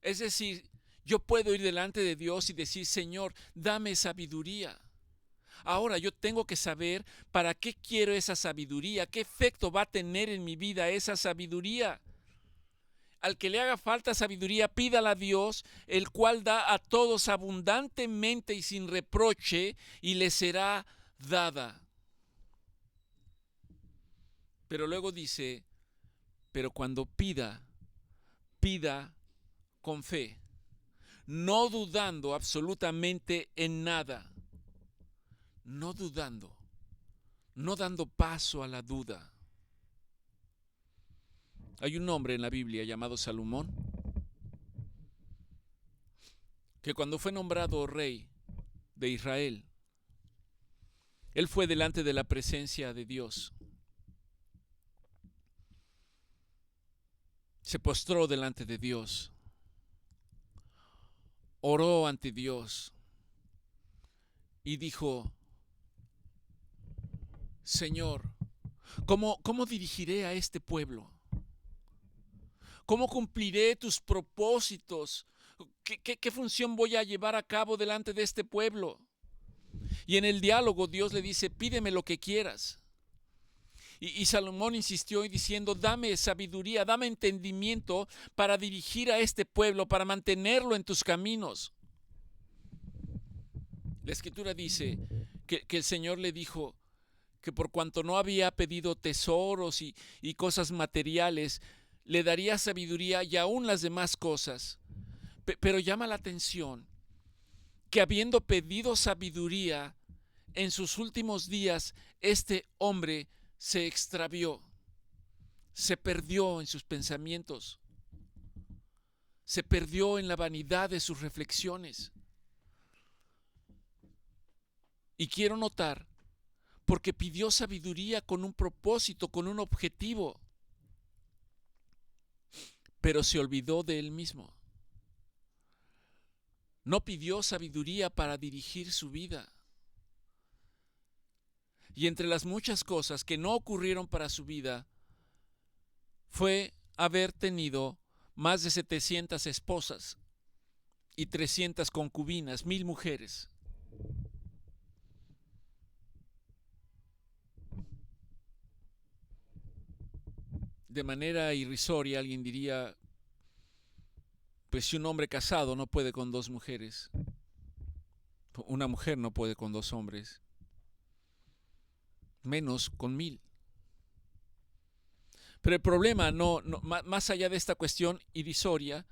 Es decir, yo puedo ir delante de Dios y decir, Señor, dame sabiduría. Ahora yo tengo que saber para qué quiero esa sabiduría, qué efecto va a tener en mi vida esa sabiduría. Al que le haga falta sabiduría, pídala a Dios, el cual da a todos abundantemente y sin reproche, y le será dada. Pero luego dice, pero cuando pida con fe, no dudando absolutamente en nada, no dudando, no dando paso a la duda. Hay un hombre en la Biblia llamado Salomón, que cuando fue nombrado rey de Israel, él fue delante de la presencia de Dios. Se postró delante de Dios. Oró ante Dios y dijo, Señor, ¿cómo dirigiré a este pueblo? ¿Cómo cumpliré tus propósitos? ¿Qué función voy a llevar a cabo delante de este pueblo? Y en el diálogo Dios le dice, pídeme lo que quieras. Y Salomón insistió y diciendo, dame sabiduría, dame entendimiento para dirigir a este pueblo, para mantenerlo en tus caminos. La Escritura dice que el Señor le dijo que por cuanto no había pedido tesoros y cosas materiales, le daría sabiduría y aún las demás cosas. Pero llama la atención que habiendo pedido sabiduría, en sus últimos días este hombre se extravió, se perdió en sus pensamientos, se perdió en la vanidad de sus reflexiones. Y quiero notar, porque pidió sabiduría con un propósito, con un objetivo, pero se olvidó de él mismo. No pidió sabiduría para dirigir su vida. Y entre las muchas cosas que no ocurrieron para su vida, fue haber tenido más de 700 esposas y 300 concubinas, 1000 mujeres. De manera irrisoria alguien diría, pues si un hombre casado no puede con 2 mujeres, una mujer no puede con 2 hombres, menos con 1000. Pero el problema, más allá de esta cuestión irrisoria,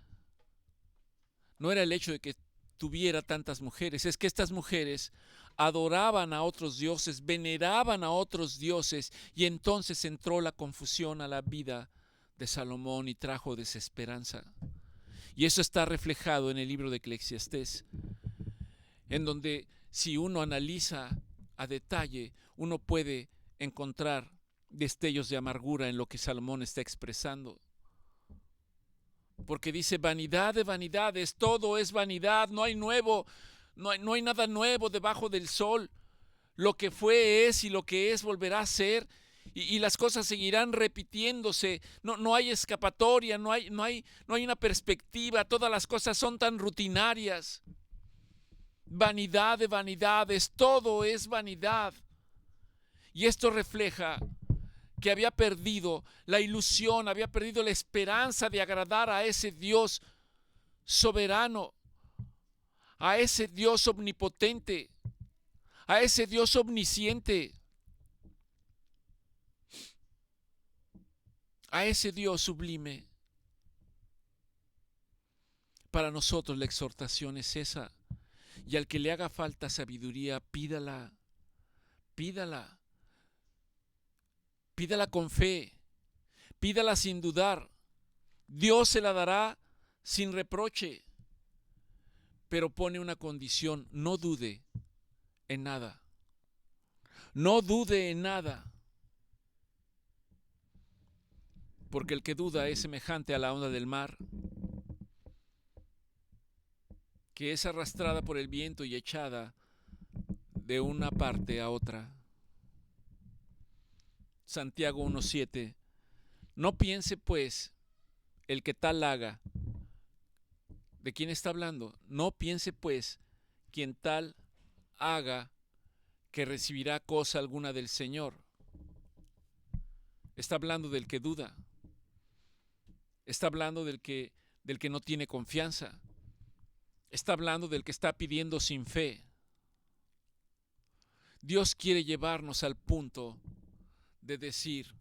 no era el hecho de que tuviera tantas mujeres, es que estas mujeres adoraban a otros dioses, veneraban a otros dioses, y entonces entró la confusión a la vida de Salomón y trajo desesperanza. Y eso está reflejado en el libro de Eclesiastés, en donde si uno analiza a detalle, uno puede encontrar destellos de amargura en lo que Salomón está expresando. Porque dice, vanidad de vanidades, todo es vanidad, no hay nuevo, no hay nada nuevo debajo del sol. Lo que fue es y lo que es volverá a ser, y las cosas seguirán repitiéndose. No hay escapatoria, no hay una perspectiva, todas las cosas son tan rutinarias. Vanidad de vanidades, todo es vanidad. Y esto refleja que había perdido la ilusión, había perdido la esperanza de agradar a ese Dios soberano, a ese Dios omnipotente, a ese Dios omnisciente, a ese Dios sublime. Para nosotros la exhortación es esa. Y al que le haga falta sabiduría, pídala, pídala, pídala con fe, pídala sin dudar. Dios se la dará sin reproche, pero pone una condición: no dude en nada. No dude en nada. Porque el que duda es semejante a la onda del mar, que es arrastrada por el viento y echada de una parte a otra. Santiago 1:7. No piense pues el que tal haga. ¿De quién está hablando? No piense pues quien tal haga que recibirá cosa alguna del Señor. Está hablando del que duda. Está hablando del que no tiene confianza. Está hablando del que está pidiendo sin fe. Dios quiere llevarnos al punto de decir: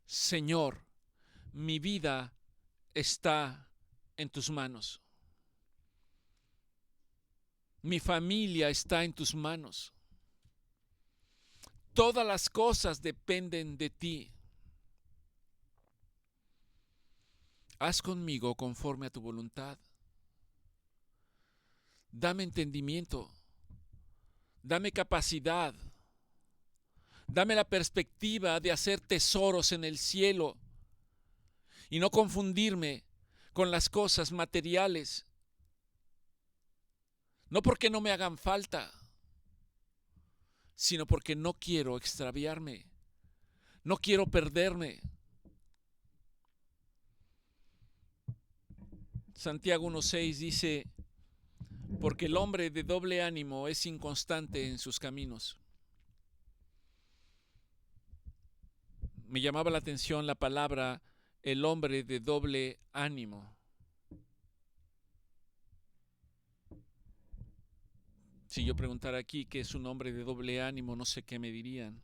Señor, mi vida está en tus manos. Mi familia está en tus manos. Todas las cosas dependen de ti. Haz conmigo conforme a tu voluntad. Dame entendimiento. Dame capacidad. Dame la perspectiva de hacer tesoros en el cielo y no confundirme con las cosas materiales. No porque no me hagan falta, sino porque no quiero extraviarme. No quiero perderme. Santiago 1:6 dice: porque el hombre de doble ánimo es inconstante en sus caminos. Me llamaba la atención la palabra el hombre de doble ánimo. Si yo preguntara aquí qué es un hombre de doble ánimo, no sé qué me dirían.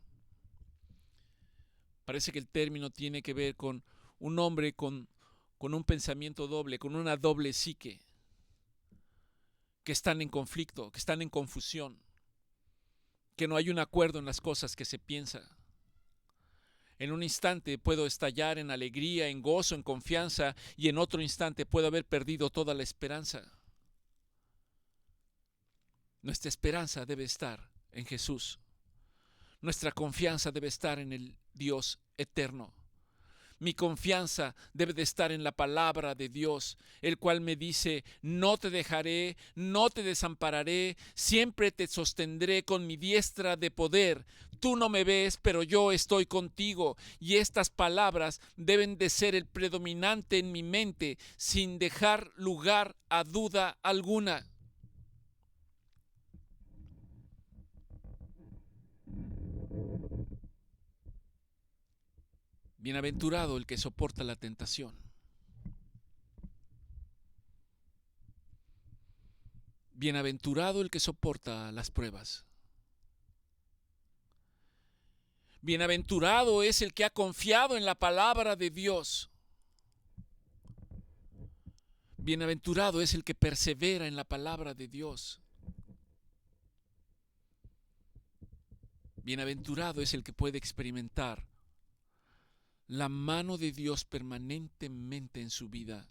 Parece que el término tiene que ver con un hombre con un pensamiento doble, con una doble psique, que están en conflicto, que están en confusión, que no hay un acuerdo en las cosas que se piensa. En un instante puedo estallar en alegría, en gozo, en confianza, y en otro instante puedo haber perdido toda la esperanza. Nuestra esperanza debe estar en Jesús. Nuestra confianza debe estar en el Dios eterno. Mi confianza debe de estar en la palabra de Dios, el cual me dice: no te dejaré, no te desampararé, siempre te sostendré con mi diestra de poder. Tú no me ves, pero yo estoy contigo. Y estas palabras deben de ser el predominante en mi mente, sin dejar lugar a duda alguna. Bienaventurado el que soporta la tentación. Bienaventurado el que soporta las pruebas. Bienaventurado es el que ha confiado en la palabra de Dios. Bienaventurado es el que persevera en la palabra de Dios. Bienaventurado es el que puede experimentar la mano de Dios permanentemente en su vida.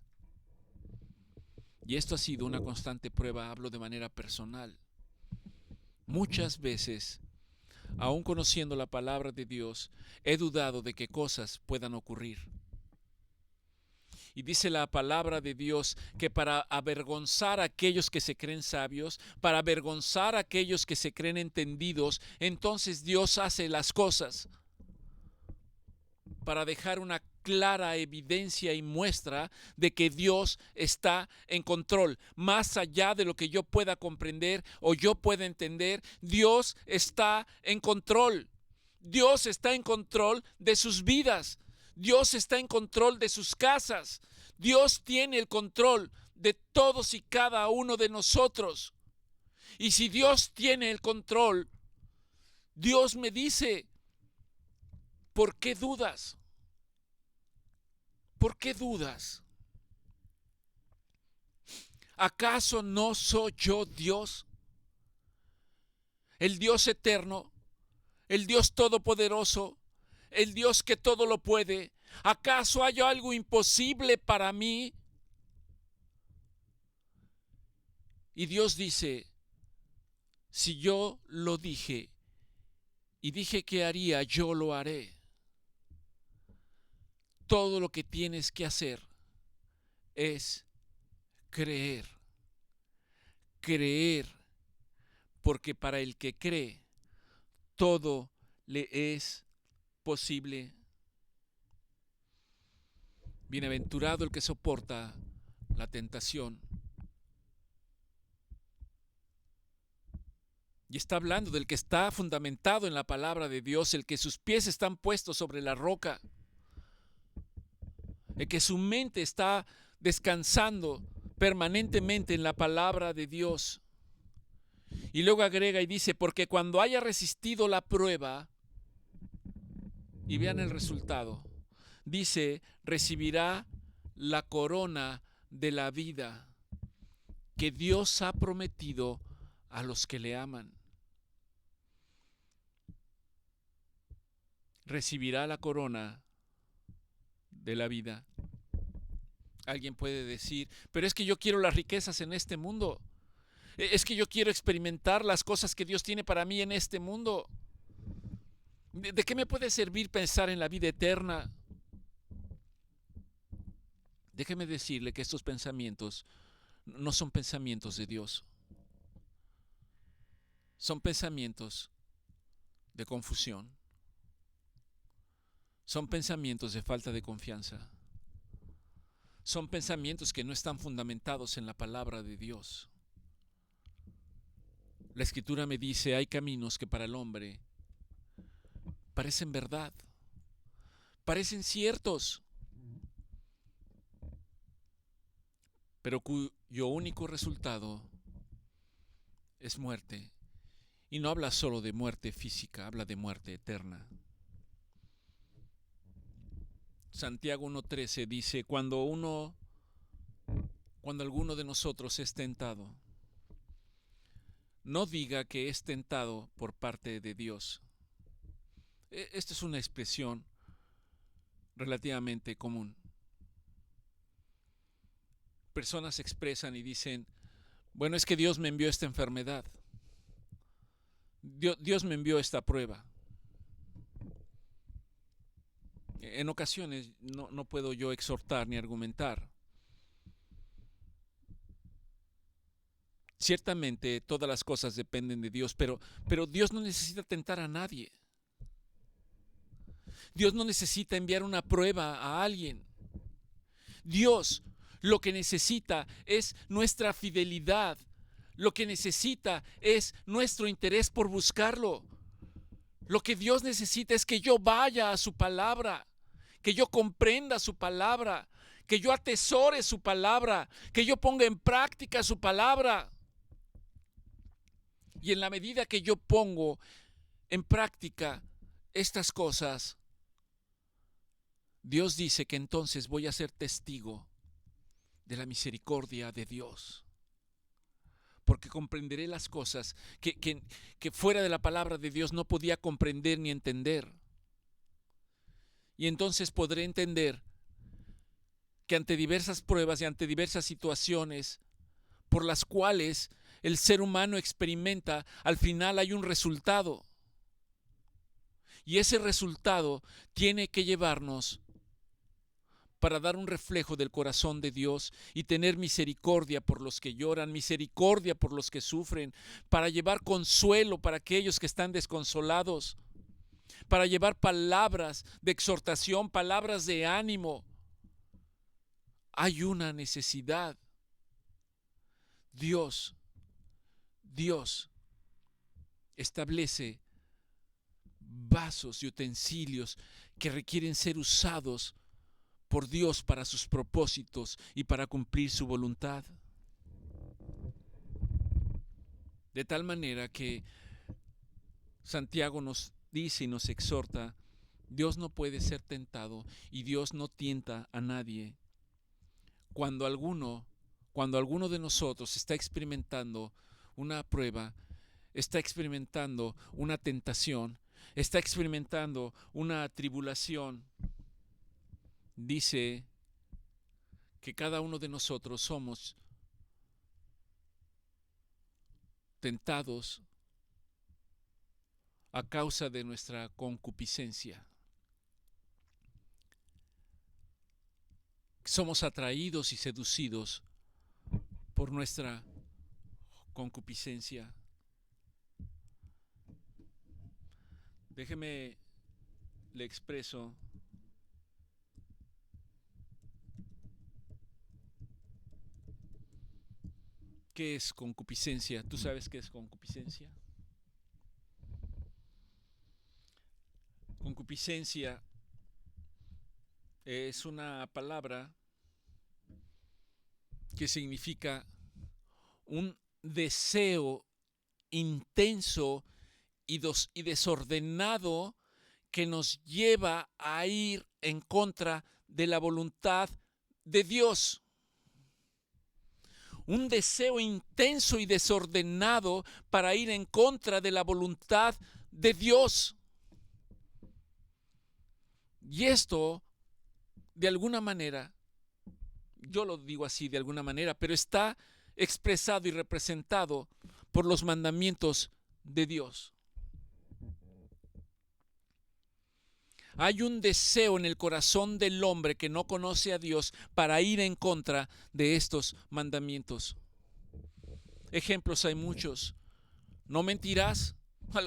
Y esto ha sido una constante prueba, hablo de manera personal. Muchas veces, aún conociendo la palabra de Dios, he dudado de que cosas puedan ocurrir. Y dice la palabra de Dios que para avergonzar a aquellos que se creen sabios, para avergonzar a aquellos que se creen entendidos, entonces Dios hace las cosas para dejar una clara evidencia y muestra de que Dios está en control. Más allá de lo que yo pueda comprender o yo pueda entender, Dios está en control. Dios está en control de sus vidas. Dios está en control de sus casas. Dios tiene el control de todos y cada uno de nosotros. Y si Dios tiene el control, Dios me dice: ¿por qué dudas? ¿Por qué dudas? ¿Acaso no soy yo Dios? El Dios eterno, el Dios todopoderoso, el Dios que todo lo puede. ¿Acaso hay algo imposible para mí? Y Dios dice: si yo lo dije y dije que haría, yo lo haré. Todo lo que tienes que hacer es creer. Creer, porque para el que cree, todo le es posible. Bienaventurado el que soporta la tentación. Y está hablando del que está fundamentado en la palabra de Dios, el que sus pies están puestos sobre la roca, el que su mente está descansando permanentemente en la palabra de Dios. Y luego agrega y dice: porque cuando haya resistido la prueba, y vean el resultado, dice: recibirá la corona de la vida que Dios ha prometido a los que le aman. Recibirá la corona de la vida. Alguien puede decir: pero es que yo quiero las riquezas en este mundo. Es que yo quiero experimentar las cosas que Dios tiene para mí en este mundo. ¿De qué me puede servir pensar en la vida eterna? Déjeme decirle que estos pensamientos no son pensamientos de Dios. Son pensamientos de confusión. Son pensamientos de falta de confianza. Son pensamientos que no están fundamentados en la palabra de Dios. La Escritura me dice: hay caminos que para el hombre parecen verdad, parecen ciertos, pero cuyo único resultado es muerte. Y no habla solo de muerte física, habla de muerte eterna. Santiago 1:13 dice: cuando alguno de nosotros es tentado, no diga que es tentado por parte de Dios. Esta es una expresión relativamente común. Personas expresan y dicen, bueno, es que Dios me envió esta enfermedad. Dios me envió esta prueba. En ocasiones no puedo yo exhortar ni argumentar. Ciertamente todas las cosas dependen de Dios, pero Dios no necesita tentar a nadie. Dios no necesita enviar una prueba a alguien. Dios lo que necesita es nuestra fidelidad. Lo que necesita es nuestro interés por buscarlo. Lo que Dios necesita es que yo vaya a su palabra, que yo comprenda su palabra, que yo atesore su palabra, que yo ponga en práctica su palabra. Y en la medida que yo pongo en práctica estas cosas, Dios dice que entonces voy a ser testigo de la misericordia de Dios. Porque comprenderé las cosas que fuera de la palabra de Dios no podía comprender ni entender. Y entonces podré entender que ante diversas pruebas y ante diversas situaciones por las cuales el ser humano experimenta, al final hay un resultado. Y ese resultado tiene que llevarnos para dar un reflejo del corazón de Dios y tener misericordia por los que lloran, misericordia por los que sufren, para llevar consuelo para aquellos que están desconsolados, para llevar palabras de exhortación, palabras de ánimo. Hay una necesidad. Dios establece vasos y utensilios que requieren ser usados por Dios para sus propósitos y para cumplir su voluntad. De tal manera que Santiago nos dice y nos exhorta, Dios no puede ser tentado y Dios no tienta a nadie. Cuando alguno de nosotros está experimentando una prueba, está experimentando una tentación, está experimentando una tribulación, dice que cada uno de nosotros somos tentados a causa de nuestra concupiscencia. Somos atraídos y seducidos por nuestra concupiscencia. Déjeme le expreso qué es concupiscencia. ¿Tú sabes qué es concupiscencia? Concupiscencia es una palabra que significa un deseo intenso y desordenado que nos lleva a ir en contra de la voluntad de Dios. Un deseo intenso y desordenado para ir en contra de la voluntad de Dios. Y esto, de alguna manera, yo lo digo así de alguna manera, pero está expresado y representado por los mandamientos de Dios. Hay un deseo en el corazón del hombre que no conoce a Dios para ir en contra de estos mandamientos. Ejemplos hay muchos. ¿No mentirás?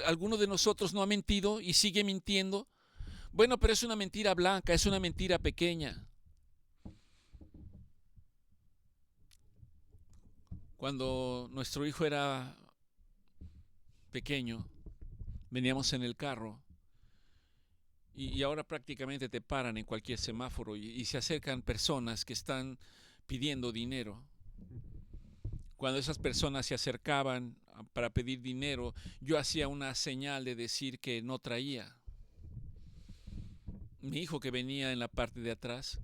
¿Alguno de nosotros no ha mentido y sigue mintiendo? Bueno, pero es una mentira blanca, es una mentira pequeña. Cuando nuestro hijo era pequeño, veníamos en el carro y ahora prácticamente te paran en cualquier semáforo y se acercan personas que están pidiendo dinero. Cuando esas personas se acercaban para pedir dinero, yo hacía una señal de decir que no traía. Mi hijo, que venía en la parte de atrás,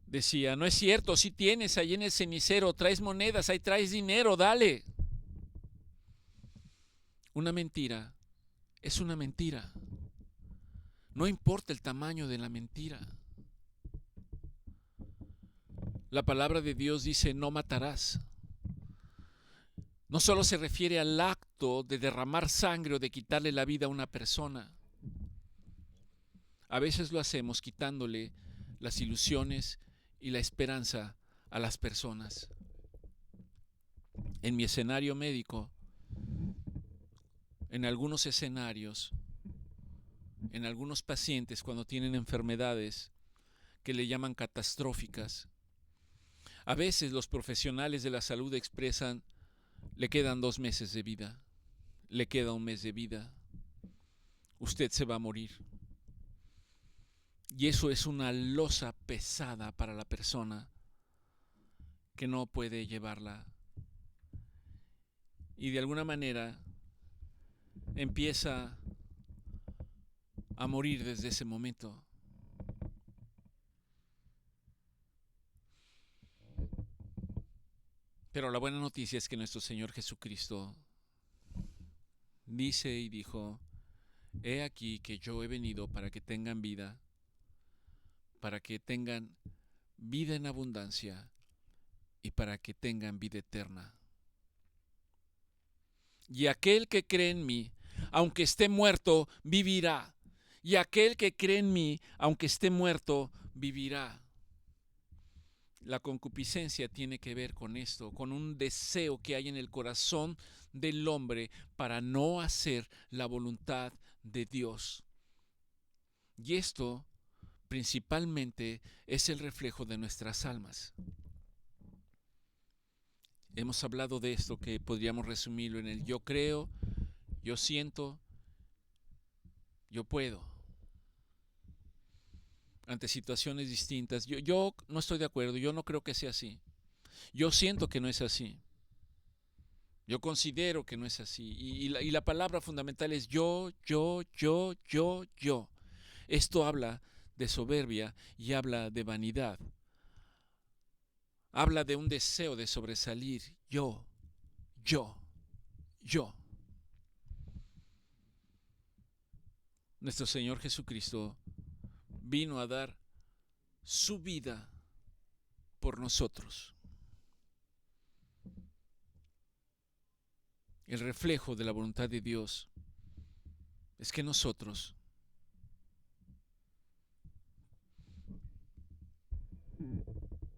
decía, no es cierto, sí tienes ahí en el cenicero, traes monedas, ahí traes dinero, dale. Una mentira es una mentira. No importa el tamaño de la mentira. La palabra de Dios dice: no matarás. No solo se refiere al acto de derramar sangre o de quitarle la vida a una persona. A veces lo hacemos quitándole las ilusiones y la esperanza a las personas. En mi escenario médico, en algunos escenarios, en algunos pacientes cuando tienen enfermedades que le llaman catastróficas, a veces los profesionales de la salud expresan: le quedan 2 meses de vida, le queda 1 mes de vida, usted se va a morir. Y eso es una losa pesada para la persona que no puede llevarla. Y de alguna manera empieza a morir desde ese momento. Pero la buena noticia es que nuestro Señor Jesucristo dice y dijo: he aquí que yo he venido para que tengan vida, para que tengan vida en abundancia y para que tengan vida eterna. Y aquel que cree en mí, aunque esté muerto, vivirá. Y aquel que cree en mí, aunque esté muerto, vivirá. La concupiscencia tiene que ver con esto, con un deseo que hay en el corazón del hombre para no hacer la voluntad de Dios. Y esto principalmente es el reflejo de nuestras almas. Hemos hablado de esto, que podríamos resumirlo en el yo creo, yo siento, yo puedo. Ante situaciones distintas, yo no estoy de acuerdo, yo no creo que sea así. Yo siento que no es así. Yo considero que no es así. Y la palabra fundamental es yo. Esto habla de soberbia y habla de vanidad. Habla de un deseo de sobresalir. Yo. Nuestro Señor Jesucristo vino a dar su vida por nosotros. El reflejo de la voluntad de Dios es que nosotros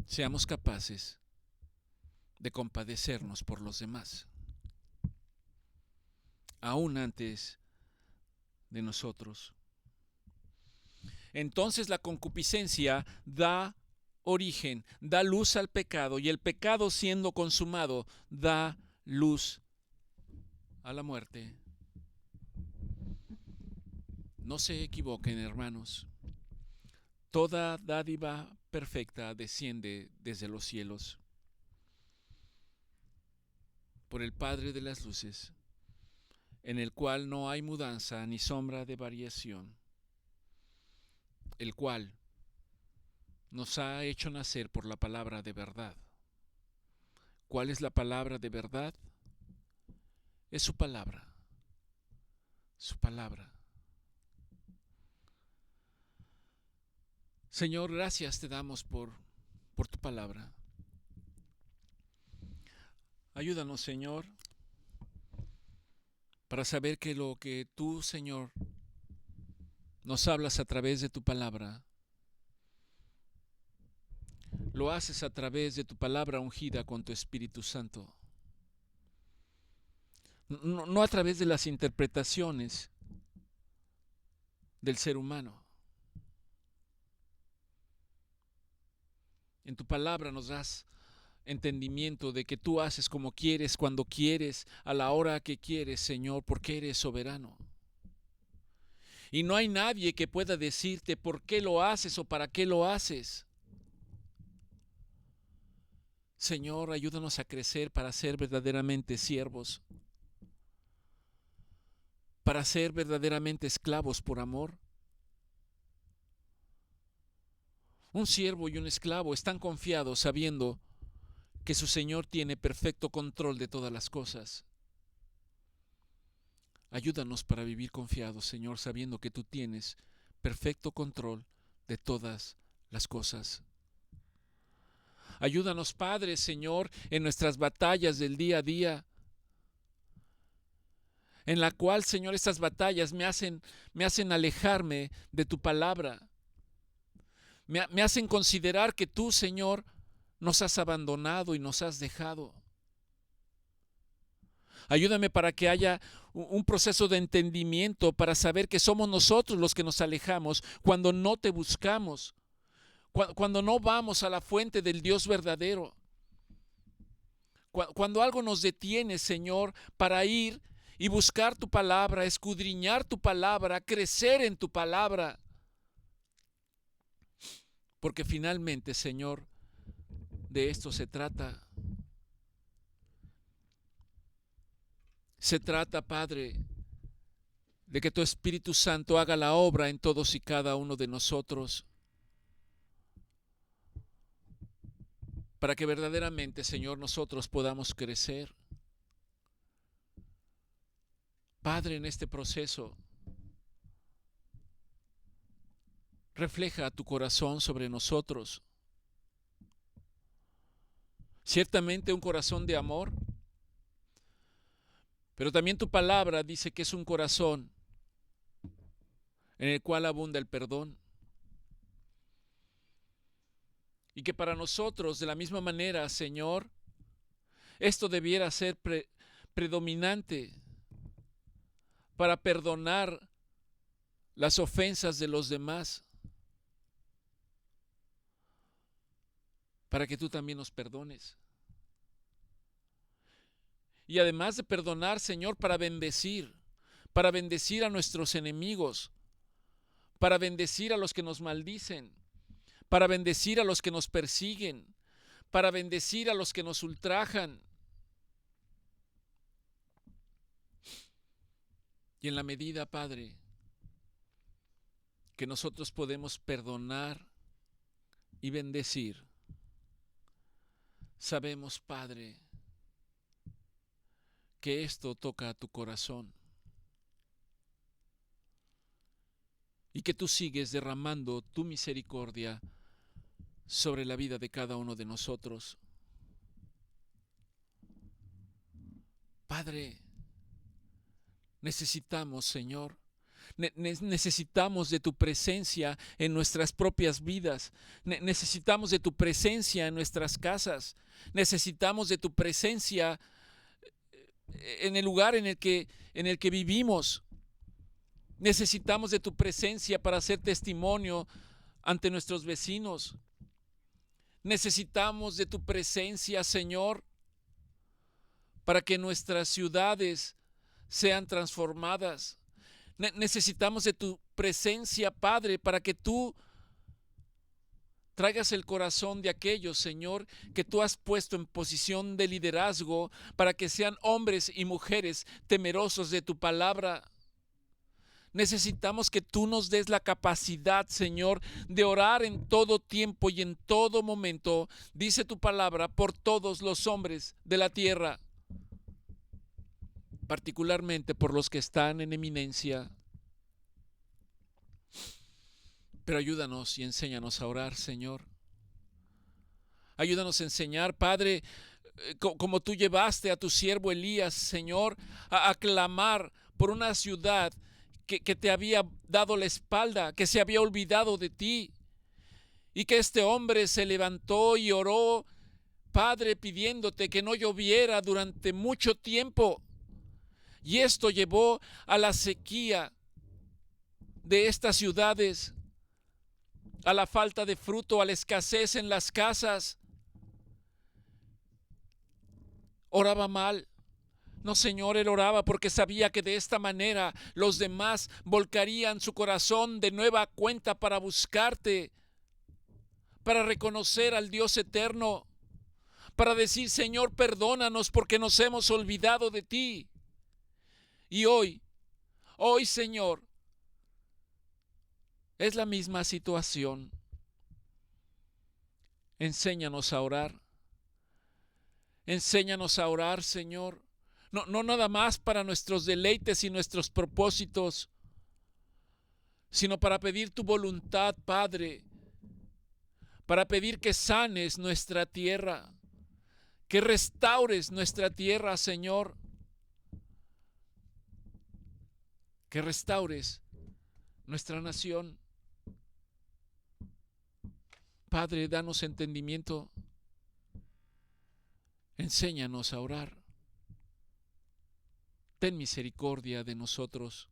seamos capaces de compadecernos por los demás, aún antes de nosotros. Entonces la concupiscencia da origen, da luz al pecado, y el pecado, siendo consumado, da luz a la muerte. No se equivoquen, hermanos. Toda dádiva perfecta desciende desde los cielos, por el Padre de las luces, en el cual no hay mudanza ni sombra de variación, el cual nos ha hecho nacer por la palabra de verdad. ¿Cuál es la palabra de verdad? Es su palabra. Su palabra. Señor, gracias te damos por tu palabra. Ayúdanos, Señor, para saber que lo que tú, Señor, nos hablas a través de tu palabra, lo haces a través de tu palabra ungida con tu Espíritu Santo. No a través de las interpretaciones del ser humano. En tu palabra nos das entendimiento de que tú haces como quieres, cuando quieres, a la hora que quieres, Señor, porque eres soberano. Y no hay nadie que pueda decirte por qué lo haces o para qué lo haces. Señor, ayúdanos a crecer para ser verdaderamente siervos, para ser verdaderamente esclavos por amor. Un siervo y un esclavo están confiados sabiendo que su Señor tiene perfecto control de todas las cosas. Ayúdanos para vivir confiados, Señor, sabiendo que tú tienes perfecto control de todas las cosas. Ayúdanos, Padre, Señor, en nuestras batallas del día a día, en la cual, Señor, estas batallas me hacen alejarme de tu palabra. Me hacen considerar que tú, Señor, nos has abandonado y nos has dejado. Ayúdame para que haya un proceso de entendimiento para saber que somos nosotros los que nos alejamos cuando no te buscamos, cuando no vamos a la fuente del Dios verdadero. Cuando algo nos detiene, Señor, para ir y buscar tu palabra, escudriñar tu palabra, crecer en tu palabra. Porque finalmente, Señor, de esto se trata. Se trata, Padre, de que tu Espíritu Santo haga la obra en todos y cada uno de nosotros, para que verdaderamente, Señor, nosotros podamos crecer. Padre, en este proceso, refleja tu corazón sobre nosotros. Ciertamente un corazón de amor, pero también tu palabra dice que es un corazón en el cual abunda el perdón. Y que para nosotros, de la misma manera, Señor, esto debiera ser predominante para perdonar las ofensas de los demás, para que tú también nos perdones. Y además de perdonar, Señor, para bendecir a nuestros enemigos, para bendecir a los que nos maldicen, para bendecir a los que nos persiguen, para bendecir a los que nos ultrajan. Y en la medida, Padre, que nosotros podemos perdonar y bendecir, sabemos, Padre, que esto toca a tu corazón y que tú sigues derramando tu misericordia sobre la vida de cada uno de nosotros. Padre, necesitamos, Señor, necesitamos de tu presencia en nuestras propias vidas, necesitamos de tu presencia en nuestras casas, necesitamos de tu presencia en el lugar en el que vivimos. Necesitamos de tu presencia para hacer testimonio ante nuestros vecinos. Necesitamos de tu presencia, Señor, para que nuestras ciudades sean transformadas. Necesitamos de tu presencia, Padre, para que tú traigas el corazón de aquellos, Señor, que tú has puesto en posición de liderazgo para que sean hombres y mujeres temerosos de tu palabra. Necesitamos que tú nos des la capacidad, Señor, de orar en todo tiempo y en todo momento, dice tu palabra, por todos los hombres de la tierra, particularmente por los que están en eminencia. Pero ayúdanos y enséñanos a orar, Señor. Ayúdanos a enseñar, Padre, como tú llevaste a tu siervo Elías, Señor, a clamar por una ciudad que te había dado la espalda, que se había olvidado de ti, y que este hombre se levantó y oró, Padre, pidiéndote que no lloviera durante mucho tiempo, y esto llevó a la sequía de estas ciudades, a la falta de fruto, a la escasez en las casas. Oraba mal. No, Señor, él oraba porque sabía que de esta manera los demás volcarían su corazón de nueva cuenta para buscarte, para reconocer al Dios eterno, para decir, Señor, perdónanos porque nos hemos olvidado de ti. Y hoy, Señor, es la misma situación. Enséñanos a orar. Enséñanos a orar, Señor. no nada más para nuestros deleites y nuestros propósitos, sino para pedir tu voluntad, Padre, para pedir que sanes nuestra tierra, que restaures nuestra tierra, Señor, que restaures nuestra nación. Padre, danos entendimiento, enséñanos a orar. Ten misericordia de nosotros.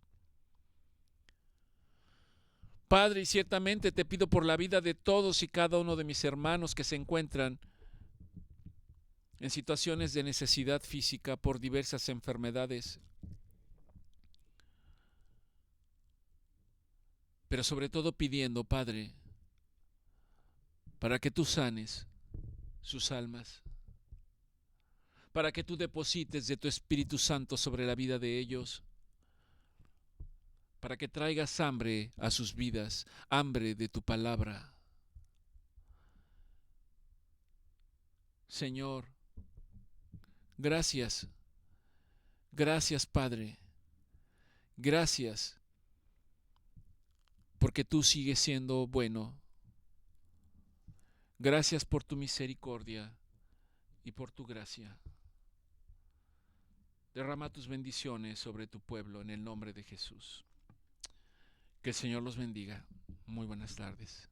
Padre, y ciertamente te pido por la vida de todos y cada uno de mis hermanos que se encuentran en situaciones de necesidad física por diversas enfermedades, pero sobre todo pidiendo, Padre, para que tú sanes sus almas, para que tú deposites de tu Espíritu Santo sobre la vida de ellos, para que traigas hambre a sus vidas, hambre de tu palabra. Señor, gracias, gracias Padre, gracias, porque tú sigues siendo bueno. Gracias por tu misericordia y por tu gracia. Derrama tus bendiciones sobre tu pueblo en el nombre de Jesús. Que el Señor los bendiga. Muy buenas tardes.